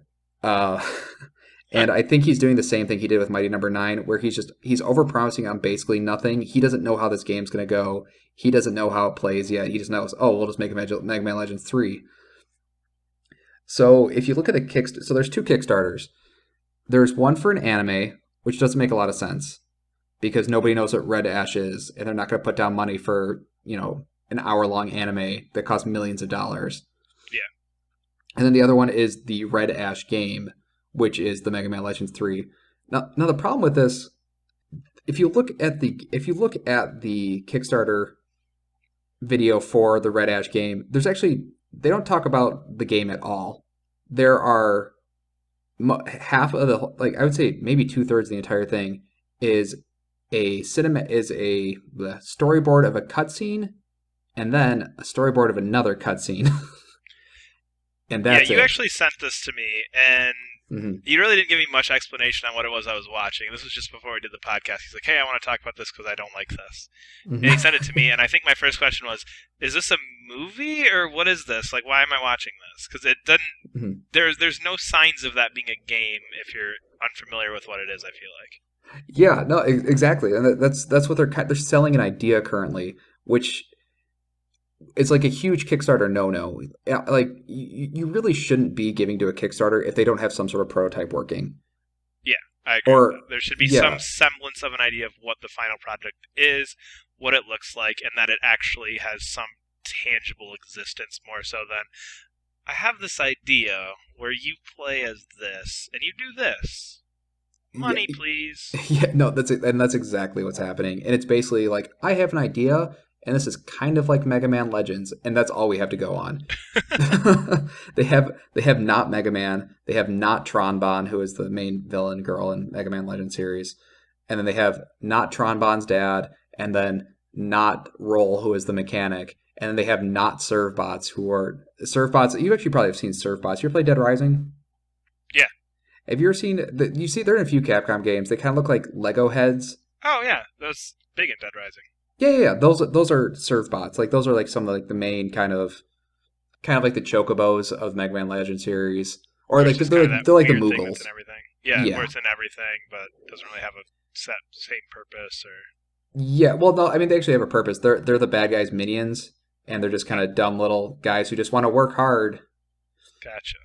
And I think he's doing the same thing he did with Mighty Number 9, where he's overpromising on basically nothing. He doesn't know how this game's going to go. He doesn't know how it plays yet. He just knows, oh, we'll just make a Mega Man Legends 3. So if you look at the Kickstarter, so there's two Kickstarters. There's one for an anime, which doesn't make a lot of sense because nobody knows what Red Ash is, and they're not going to put down money for, an hour-long anime that costs millions of dollars. Yeah. And then the other one is the Red Ash game, which is the Mega Man Legends 3. Now the problem with this, if you look at the Kickstarter video for the Red Ash game, they don't talk about the game at all. There are half of the, like I would say maybe 2/3 of the entire thing is a storyboard of a cutscene, and then a storyboard of another cutscene. And that's you it. actually sent this to me, and Mm-hmm. you really didn't give me much explanation on what it was I was watching. This was just before we did the podcast. He's like, hey, I want to talk about this because I don't like this. Mm-hmm. And he sent it to me, and I think my first question was, is this a movie, or what is this? Like, why am I watching this? Because it doesn't... Mm-hmm. There's no signs of that being a game if you're unfamiliar with what it is, I feel like. Yeah, no, exactly, and that's what they're selling an idea currently, which it's like a huge Kickstarter no-no. Like you really shouldn't be giving to a Kickstarter if they don't have some sort of prototype working. Yeah, I agree. Or with that. There should be yeah, some semblance of an idea of what the final project is, what it looks like, and that it actually has some tangible existence more so than I have this idea where you play as this and you do this. Money, yeah, please. yeah, no, that's exactly what's happening, and it's basically like I have an idea. And this is kind of like Mega Man Legends, and that's all we have to go on. They have not Mega Man, they have not Tronbon, who is the main villain girl in Mega Man Legends series, and then they have not Tronbon's dad, and then not Roll, who is the mechanic, and then they have not Servbots, who are Servbots. You actually probably have seen Servbots. You ever played Dead Rising? Yeah. Have you ever seen? You see, they're in a few Capcom games. They kind of look like Lego heads. Oh yeah, that's big in Dead Rising. Yeah. Those are Servbots. Like those are like some of like the main kind of like the Chocobos of Mega Man Legend series, or like they're like the Moogles. And everything. Yeah, Yeah. where it's in everything, but doesn't really have a same purpose or. Yeah, well, no, I mean they actually have a purpose. They're the bad guys' minions, and they're just kind of dumb little guys who just want to work hard. Gotcha.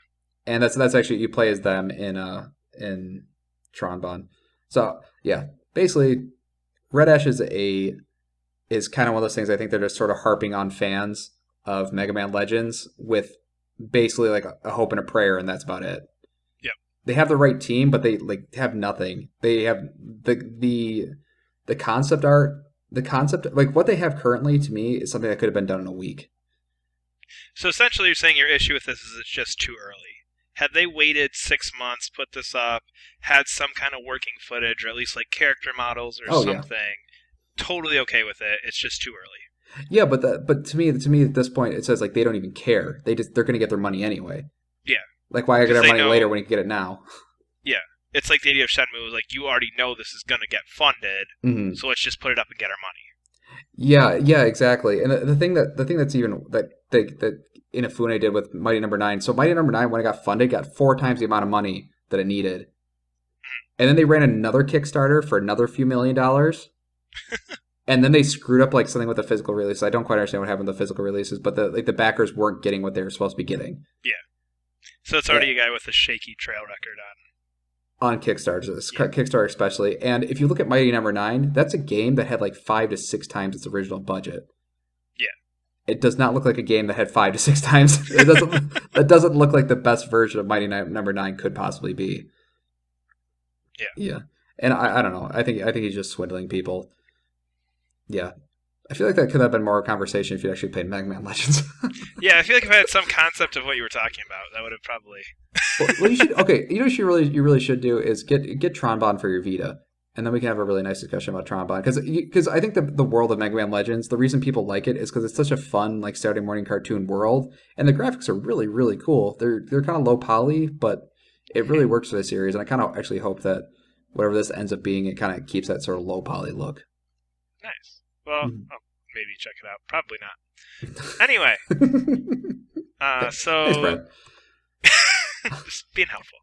And that's actually you play as them in Tronbon. So yeah, basically, Red Ash is kind of one of those things. I think they're just sort of harping on fans of Mega Man Legends with basically like a hope and a prayer, and that's about it. Yep. They have the right team, but they like have nothing. They have the concept art, the concept like what they have currently to me is something that could have been done in a week. So essentially, you're saying your issue with this is it's just too early. Had they waited 6 months, put this up, had some kind of working footage, or at least like character models or something, totally okay with it. It's just too early. Yeah, but to me at this point it says like they don't even care. They're going to get their money anyway. Yeah. Like why get our money later when you can get it now? Yeah. It's like the idea of Shenmue, like you already know this is going to get funded, so let's just put it up and get our money. Yeah, exactly. And the thing that's even that Inafune did with Mighty Number 9. So Mighty Number 9 when it got funded got 4 times the amount of money that it needed. And then they ran another Kickstarter for another few $1 million. And then they screwed up like something with the physical release. I don't quite understand what happened with the physical releases, but the backers weren't getting what they were supposed to be getting. Yeah. So it's already a guy with a shaky trail record On Kickstarter, Kickstarter especially. And if you look at Mighty Number 9, that's a game that had like 5 to 6 times its original budget. Yeah. It does not look like a game that had 5 to 6 times. That doesn't look like the best version of Mighty Number 9 could possibly be. Yeah. Yeah. And I don't know. I think he's just swindling people. Yeah. I feel like that could have been more of a conversation if you'd actually played Mega Man Legends. Yeah, I feel like if I had some concept of what you were talking about, that would have probably... Well, you should. Okay, you know what you really should do is get Tronbon for your Vita, and then we can have a really nice discussion about Tronbon. Because I think the world of Mega Man Legends, the reason people like it is because it's such a fun like Saturday morning cartoon world, and the graphics are really really cool. They're kind of low poly, but it really works for the series, and I kind of actually hope that whatever this ends up being, it kind of keeps that sort of low poly look. Nice. Well, I'll maybe check it out. Probably not. Anyway, so... Thanks, Brad. Just being helpful.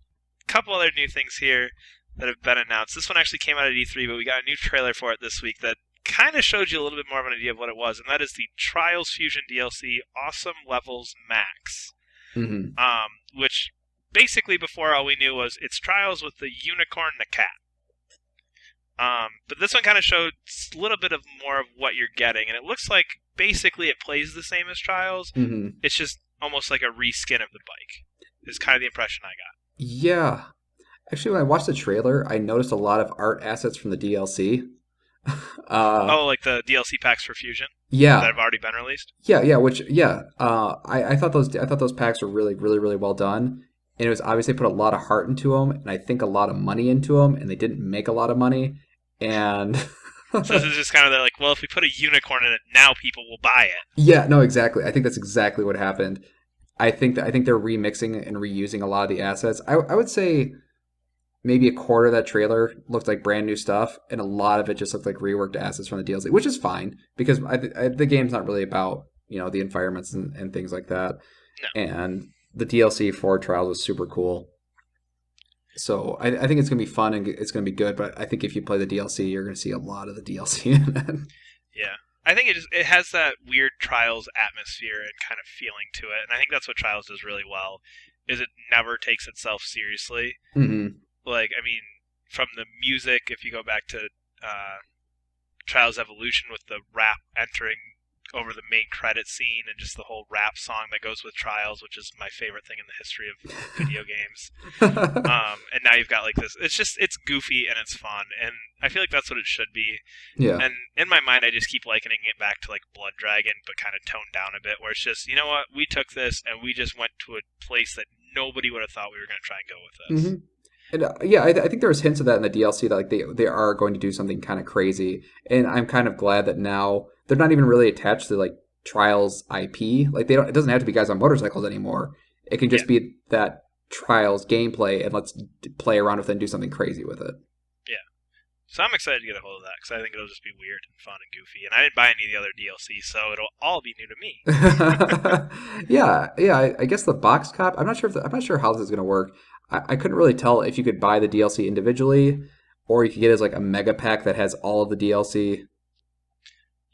A couple other new things here that have been announced. This one actually came out at E3, but we got a new trailer for it this week that kind of showed you a little bit more of an idea of what it was, and that is the Trials Fusion DLC Awesome Levels Max. Which basically before all we knew was it's Trials with the unicorn and the cat. But this one kind of showed a little bit of more of what you're getting, and it looks like basically it plays the same as Trials. It's just almost like a reskin of the bike. Is kind of the impression I got. Yeah. Actually, when I watched the trailer, I noticed a lot of art assets from the DLC. Like the DLC packs for Fusion? Yeah. That have already been released? Yeah. I thought those packs were really, really, really well done. And it was obviously put a lot of heart into them, and I think a lot of money into them, and they didn't make a lot of money. And so this is just kind of like, well, if we put a unicorn in it, now people will buy it. Yeah, no, exactly. I think that's exactly what happened. I think they're remixing and reusing a lot of the assets. I would say maybe a quarter of that trailer looked like brand new stuff, and a lot of it just looked like reworked assets from the DLC, which is fine because the game's not really about the environments and things like that. No. And the DLC for Trials was super cool. So I think it's going to be fun and it's going to be good, but I think if you play the DLC, you're going to see a lot of the DLC in it. Yeah. I think it has that weird Trials atmosphere and kind of feeling to it, and I think that's what Trials does really well, is it never takes itself seriously. Like, I mean, from the music, if you go back to Trials Evolution with the rap entering over the main credit scene and just the whole rap song that goes with Trials, which is my favorite thing in the history of video games. And now you've got like this. It's goofy and it's fun, and I feel like that's what it should be. Yeah. And in my mind, I just keep likening it back to like Blood Dragon, but kind of toned down a bit, where it's just, you know what, we took this and we just went to a place that nobody would have thought we were going to try and go with this. And I think there was hints of that in the DLC that like they are going to do something kind of crazy, and I'm kind of glad that now they're not even really attached to like Trials IP. Like it doesn't have to be guys on motorcycles anymore. It can just be that Trials gameplay, and let's play around with it and do something crazy with it. Yeah. So I'm excited to get a hold of that because I think it'll just be weird and fun and goofy. And I didn't buy any of the other DLC, so it'll all be new to me. Yeah. I guess the box cop. I'm not sure how this is going to work. I couldn't really tell if you could buy the DLC individually, or you could get it as like a mega pack that has all of the DLC.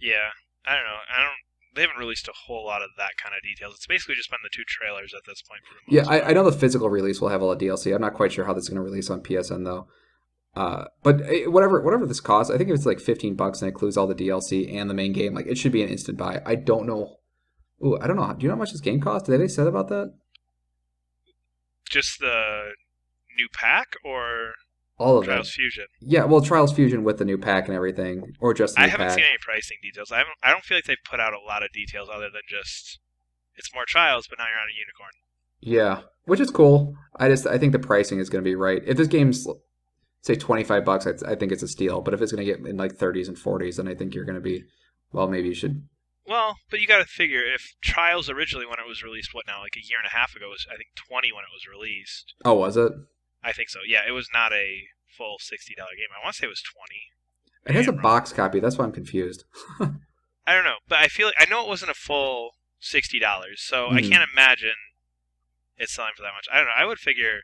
Yeah, I don't know. They haven't released a whole lot of that kind of details. It's basically just been the 2 trailers at this point for the most part. I know the physical release will have all the DLC. I'm not quite sure how this is going to release on PSN though. But whatever this costs, I think if it's like $15 and it includes all the DLC and the main game, like it should be an instant buy. I don't know. Ooh, I don't know. Do you know how much this game costs? Did they say about that? Just the new pack or all of Trials it? Fusion? Yeah, well, Trials Fusion with the new pack and everything, or just the new I haven't pack. seen any pricing details. I don't feel like they've put out a lot of details other than just it's more Trials, but now you're on a unicorn. Yeah, which is cool. I think the pricing is going to be right. If this game's say $25, I think it's a steal. But if it's going to get in like 30s and 40s, then I think you're going to be, well, maybe you should. Well, but you got to figure if Trials originally when it was released, what now, like a year and a half ago, was I think 20 when it was released. Oh, was it? I think so. Yeah, it was not a full $60 game. I want to say it was 20. It has a box copy. That's why I'm confused. I don't know, but I know it wasn't a full $60, so I can't imagine it's selling for that much. I don't know. I would figure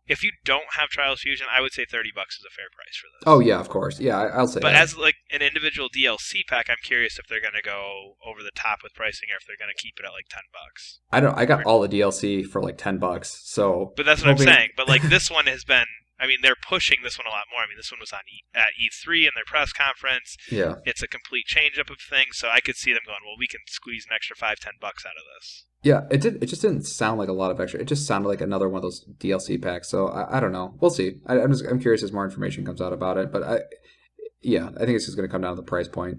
if you don't have Trials Fusion, I would say $30 is a fair price for this. Oh yeah, of course. Yeah, I'll say But that. as like an individual DLC pack, I'm curious if they're going to go over the top with pricing or if they're going to keep it at like $10. I got Or, all the DLC for like $10, so but that's what I'm hoping. saying. But like this one has been, I mean, they're pushing this one a lot more. I mean, this one was on at E3 in their press conference. Yeah. It's a complete change up of things, so I could see them going, well, we can squeeze an extra $5-10 out of this. Yeah, it did. It just didn't sound like a lot of extra. It just sounded like another one of those DLC packs. So I don't know. We'll see. I'm curious as more information comes out about it. But I think it's just going to come down to the price point.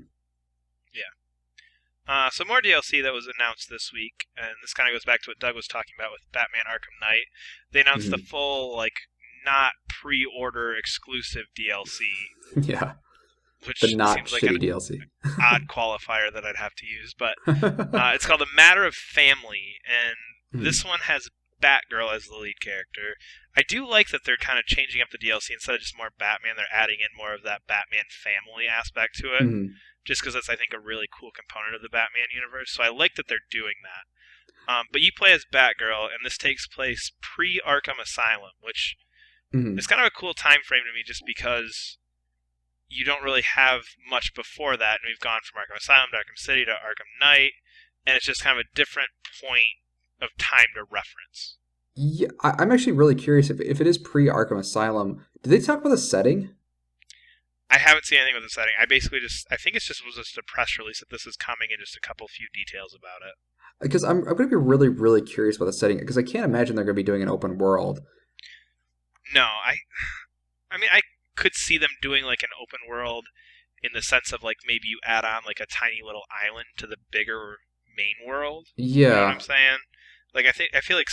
Yeah. Some more DLC that was announced this week, and this kind of goes back to what Doug was talking about with Batman Arkham Knight. They announced the full, like, not pre-order exclusive DLC. Yeah. Which The not seems like shitty an DLC. odd qualifier that I'd have to use, but it's called A Matter of Family, and this one has Batgirl as the lead character. I do like that they're kind of changing up the DLC instead of just more Batman. They're adding in more of that Batman family aspect to it, just because that's, I think, a really cool component of the Batman universe. So I like that they're doing that. But you play as Batgirl, and this takes place pre-Arkham Asylum, which is kind of a cool time frame to me, just because you don't really have much before that, and we've gone from Arkham Asylum to Arkham City to Arkham Knight, and it's just kind of a different point of time to reference. Yeah, I'm actually really curious if it is pre-Arkham Asylum. Did they talk about the setting? I haven't seen anything with the setting. I think it's just was just a press release that this is coming and just a couple few details about it. Because I'm going to be really, really curious about the setting, because I can't imagine they're going to be doing an open world. No, I mean, I could see them doing like an open world in the sense of like maybe you add on like a tiny little island to the bigger main world. Yeah. You know what I'm saying? Like I feel like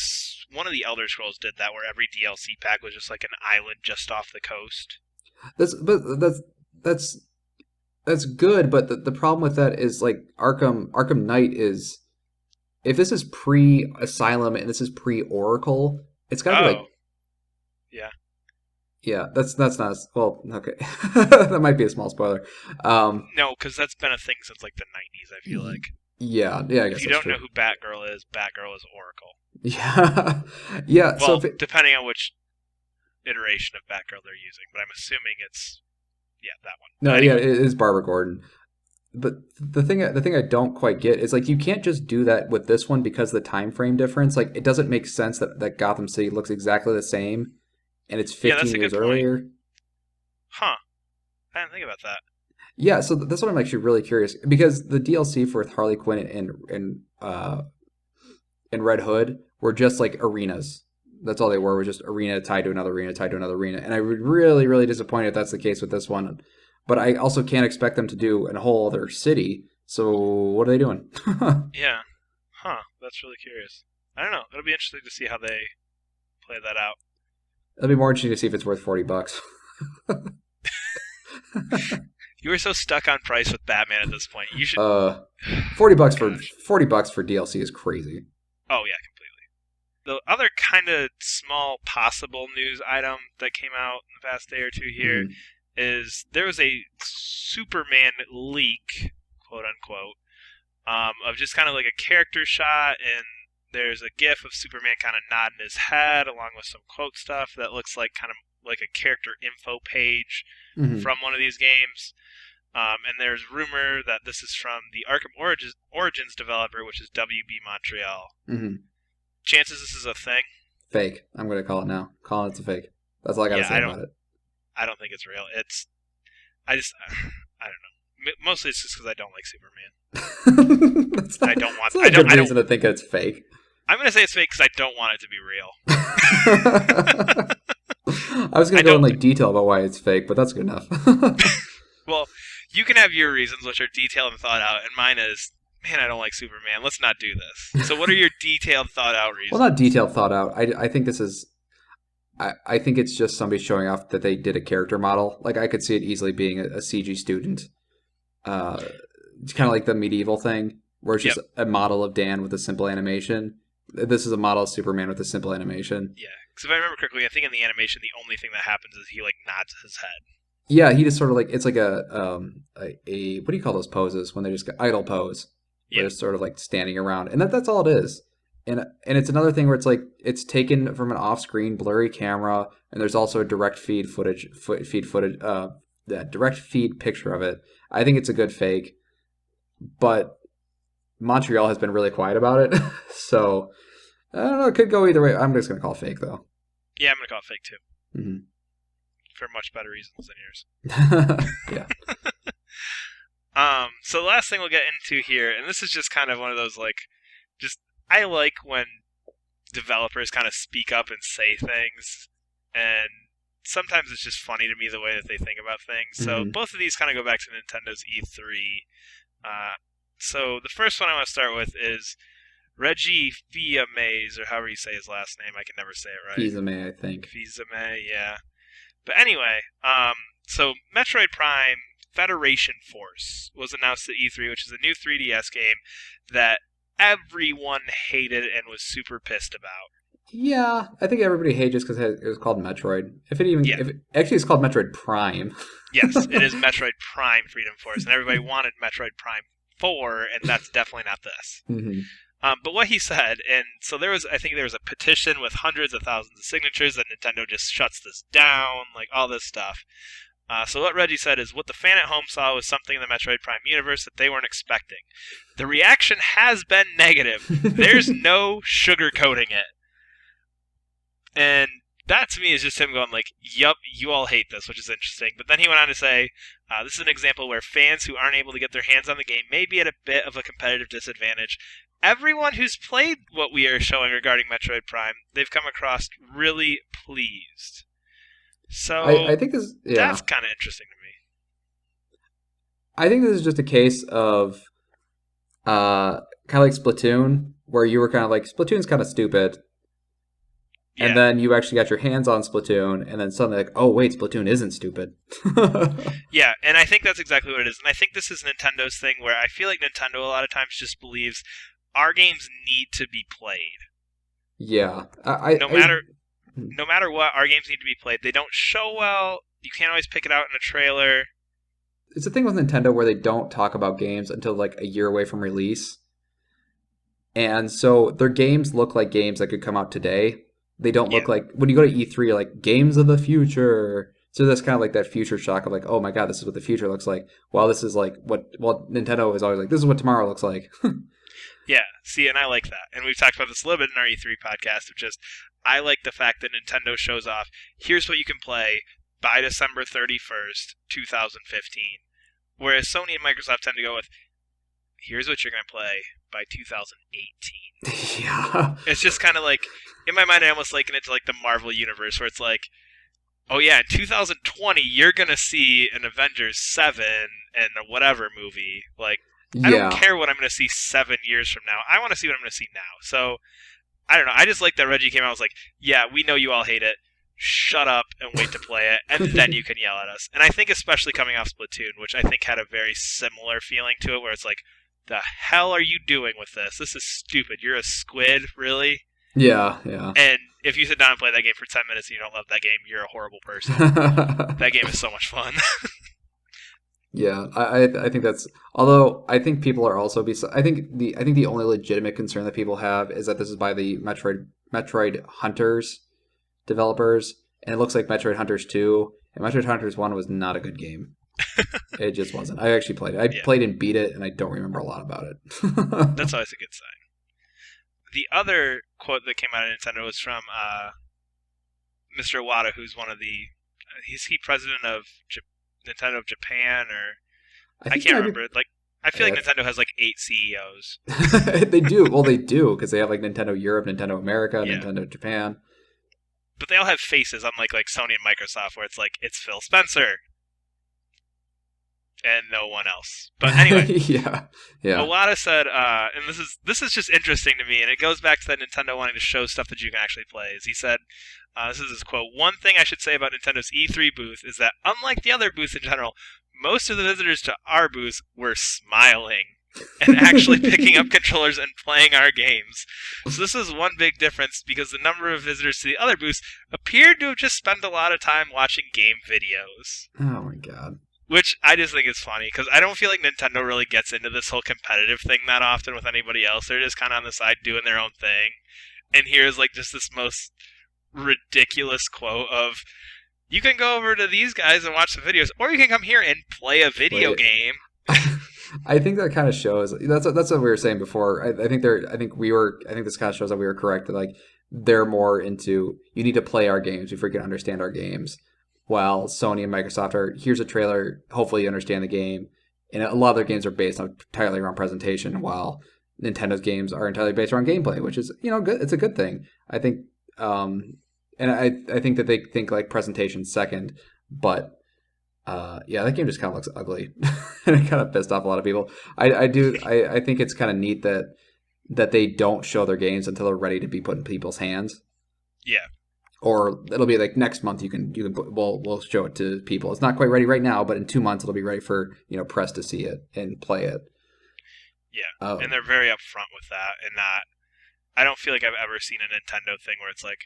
one of the Elder Scrolls did that, where every DLC pack was just like an island just off the coast. That's good, but the problem with that is like Arkham Knight is, if this is pre-Asylum and this is pre-Oracle, it's got to be like, yeah. Yeah, that's not well. Okay, that might be a small spoiler. No, because that's been a thing since like the '90s. I feel like. Yeah. I guess if you don't know who Batgirl is Oracle. Yeah, yeah. Well, so depending on which iteration of Batgirl they're using, but I'm assuming it's that one. No, anyway. yeah, it is Barbara Gordon. But the thing I don't quite get is like you can't just do that with this one because of the time frame difference. Like it doesn't make sense that Gotham City looks exactly the same. And it's 15 years earlier. Huh. I didn't think about that. Yeah, so that's what I'm actually really curious. Because the DLC for Harley Quinn and Red Hood were just like arenas. That's all they were just arena tied to another arena, tied to another arena. And I would really, really disappointed if that's the case with this one. But I also can't expect them to do a whole other city. So what are they doing? Yeah. Huh. That's really curious. I don't know. It'll be interesting to see how they play that out. It'll be more interesting to see if it's worth $40. You were so stuck on price with Batman at this point. You should. $40 for DLC is crazy. Oh yeah, completely. The other kind of small possible news item that came out in the past day or two here is there was a Superman leak, quote unquote, of just kind of like a character shot, and there's a gif of Superman kind of nodding his head along with some quote stuff that looks like kind of like a character info page from one of these games. And there's rumor that this is from the Arkham Origins developer, which is WB Montreal. Chances this is a thing? Fake. I'm going to call it now. Calling it's a fake. That's all I got to say about it. I don't think it's real. I don't know. Mostly it's just because I don't like Superman. I don't want. That's not a good reason to think it's fake. I'm going to say it's fake because I don't want it to be real. I was going to go in like detail about why it's fake, but that's good enough. Well, you can have your reasons, which are detailed and thought out, and mine is, man, I don't like Superman. Let's not do this. So what are your detailed, thought out reasons? Well, not detailed, thought out. I think this is... I think it's just somebody showing off that they did a character model. Like, I could see it easily being a CG student. It's kind of like the medieval thing, where it's just a model of Dan with a simple animation. This is a model of Superman with a simple animation. Yeah, because if I remember correctly, I think in the animation, the only thing that happens is he, like, nods his head. Yeah, he just sort of like, it's like a what do you call those poses when they just get idle pose? Where they're sort of like standing around. And that's all it is. and it's another thing where it's like it's taken from an off-screen blurry camera, and there's also a direct feed footage, that direct feed picture of it. I think it's a good fake, but Montreal has been really quiet about it, so I don't know. It could go either way. I'm just gonna call it fake though. Yeah, I'm gonna call it fake too. Mm-hmm. For much better reasons than yours. Yeah. So the last thing we'll get into here, and this is just kind of one of those like, just I like when developers kind of speak up and say things, and sometimes it's just funny to me the way that they think about things. So both of these kind of go back to Nintendo's E3. So the first one I want to start with is Reggie Fils-Aimé, or however you say his last name. I can never say it right. Fils-Aimé, I think. Fils-Aimé, yeah. But anyway, so Metroid Prime Federation Force was announced at E3, which is a new 3DS game that everyone hated and was super pissed about. Yeah, I think everybody hated just because it was called Metroid. Actually, it's called Metroid Prime. Yes, it is Metroid Prime Freedom Force, and everybody wanted Metroid Prime 4, and that's definitely not this. Mm-hmm. But what he said, and so I think there was a petition with hundreds of thousands of signatures that Nintendo just shuts this down, like all this stuff. So what Reggie said is, what the fan at home saw was something in the Metroid Prime universe that they weren't expecting. The reaction has been negative. There's no sugarcoating it. And that to me is just him going like, yup, you all hate this, which is interesting. But then he went on to say, this is an example where fans who aren't able to get their hands on the game may be at a bit of a competitive disadvantage. Everyone who's played what we are showing regarding Metroid Prime, they've come across really pleased. So I think that's kind of interesting to me. I think this is just a case of kind of like Splatoon, where you were kind of like, Splatoon's kind of stupid. Yeah. And then you actually got your hands on Splatoon, and then suddenly like, oh wait, Splatoon isn't stupid. Yeah, and I think that's exactly what it is. And I think this is Nintendo's thing, where I feel like Nintendo a lot of times just believes our games need to be played. Yeah. No matter what, our games need to be played. They don't show well. You can't always pick it out in a trailer. It's the thing with Nintendo where they don't talk about games until like a year away from release. And so their games look like games that could come out today. They don't look like, when you go to E3, you're like, games of the future. So that's kind of like that future shock of like, oh my god, this is what the future looks like. Well, this is like Nintendo is always like, this is what tomorrow looks like. Yeah, see, and I like that. And we've talked about this a little bit in our E3 podcast, of just, I like the fact that Nintendo shows off, here's what you can play by December 31st, 2015. Whereas Sony and Microsoft tend to go with, here's what you're going to play by 2018. Yeah. It's just kind of like, in my mind, I almost liken it to like the Marvel Universe, where it's like, oh yeah, in 2020, you're going to see an Avengers 7 and a whatever movie. Like, I don't care what I'm going to see 7 years from now. I want to see what I'm going to see now. So, I don't know. I just like that Reggie came out and was like, yeah, we know you all hate it. Shut up and wait to play it, and then you can yell at us. And I think especially coming off Splatoon, which I think had a very similar feeling to it, where it's like, the hell are you doing with this? This is stupid. You're a squid, really? Yeah. And if you sit down and play that game for 10 minutes and you don't love that game, you're a horrible person. That game is so much fun. Yeah, I think that's. Although I think people are also. I think the only legitimate concern that people have is that this is by the Metroid Hunters developers, and it looks like Metroid Hunters 2 and Metroid Hunters 1 was not a good game. It just wasn't. I actually played it. I played and beat it, and I don't remember a lot about it. That's always a good sign. The other quote that came out of Nintendo was from Mr. Iwata, who's one of the. Is he president of Nintendo of Japan, or I can't remember. Like, I feel like Nintendo has like 8 CEOs. They do. Well, they do, because they have like Nintendo Europe, Nintendo America, Nintendo Japan. But they all have faces, unlike like Sony and Microsoft, where it's like, it's Phil Spencer and no one else. But anyway, yeah. Iwata said, and this is just interesting to me, and it goes back to that Nintendo wanting to show stuff that you can actually play. Is he said, this is his quote, "One thing I should say about Nintendo's E3 booth is that, unlike the other booths in general, most of the visitors to our booth were smiling and actually picking up controllers and playing our games. So this is one big difference, because the number of visitors to the other booths appeared to have just spent a lot of time watching game videos." Oh my god. Which I just think is funny because I don't feel like Nintendo really gets into this whole competitive thing that often with anybody else. They're just kind of on the side doing their own thing. And here's like just this most ridiculous quote of, "You can go over to these guys and watch the videos, or you can come here and play a Play video it. game." I think that kind of shows. That's what we were saying before. I think they're. I think we were. I think this kind of shows that we were correct. That like they're more into you need to play our games before you can understand our games. While Sony and Microsoft are here's a trailer. Hopefully you understand the game. And a lot of their games are based on entirely around presentation, while Nintendo's games are entirely based around gameplay, which is good. It's a good thing. I think. And I think that they think like presentation second, but yeah, that game just kind of looks ugly, and it kind of pissed off a lot of people. I think it's kind of neat that they don't show their games until they're ready to be put in people's hands, Yeah, or it'll be like next month we'll show it to people. It's not quite ready right now, but in 2 months it'll be ready for press to see it and play it. yeah, and they're very upfront with that, and not. I don't feel like I've ever seen a Nintendo thing where it's like,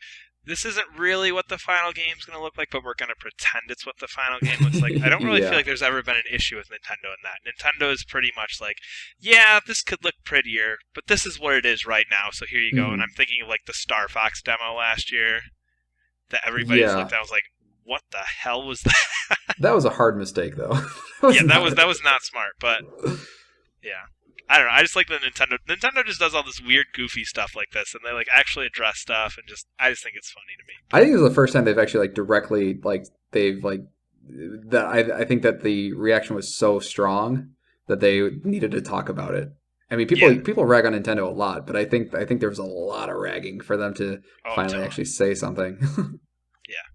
this isn't really what the final game's going to look like, but we're going to pretend it's what the final game looks like. I don't really feel Yeah. like there's ever been an issue with Nintendo in that. Nintendo is pretty much like, yeah, this could look prettier, but this is what it is right now, so here you go. And Mhm. I'm thinking of like the Star Fox demo last year that everybody just Yeah, looked at and was like, what the hell was that? that was a hard mistake though. Yeah, that was not smart, but yeah. I don't know. I just like the Nintendo. Nintendo just does all this weird, goofy stuff like this, and they like actually address stuff, and I just think it's funny to me. I think this is the first time they've actually like directly like they've like that. I think that the reaction was so strong that they needed to talk about it. I mean, Yeah. people rag on Nintendo a lot, but I think there was a lot of ragging for them to Oh, a finally ton. actually say something. Yeah.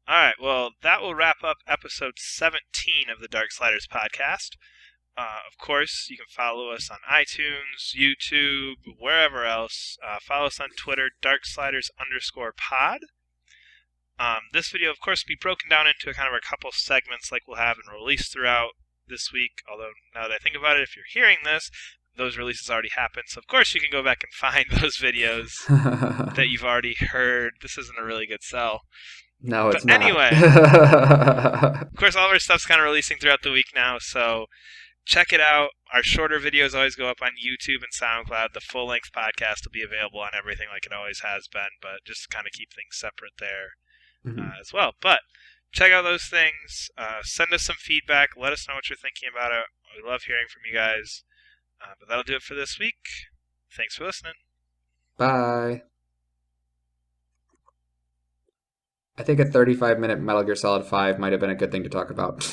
All right. Well, that will wrap up episode 17 of the Darksliders podcast. Of course, you can follow us on iTunes, YouTube, wherever else. Follow us on Twitter, Darksliders_pod. This video, of course, will be broken down into a kind of a couple segments like we'll have and release throughout this week. Although, now that I think about it, if you're hearing this, those releases already happened. So, of course, you can go back and find those videos that you've already heard. This isn't a really good sell. No, it's But not. anyway, of course, all of our stuff's kind of releasing throughout the week now, so check it out. Our shorter videos always go up on YouTube and SoundCloud. The full-length podcast will be available on everything like it always has been, but just kind of keep things separate there Mhm. as well. But check out those things. Send us some feedback. Let us know what you're thinking about it. We love hearing from you guys. But that'll do it for this week. Thanks for listening. Bye. I think a 35-minute Metal Gear Solid 5 might have been a good thing to talk about.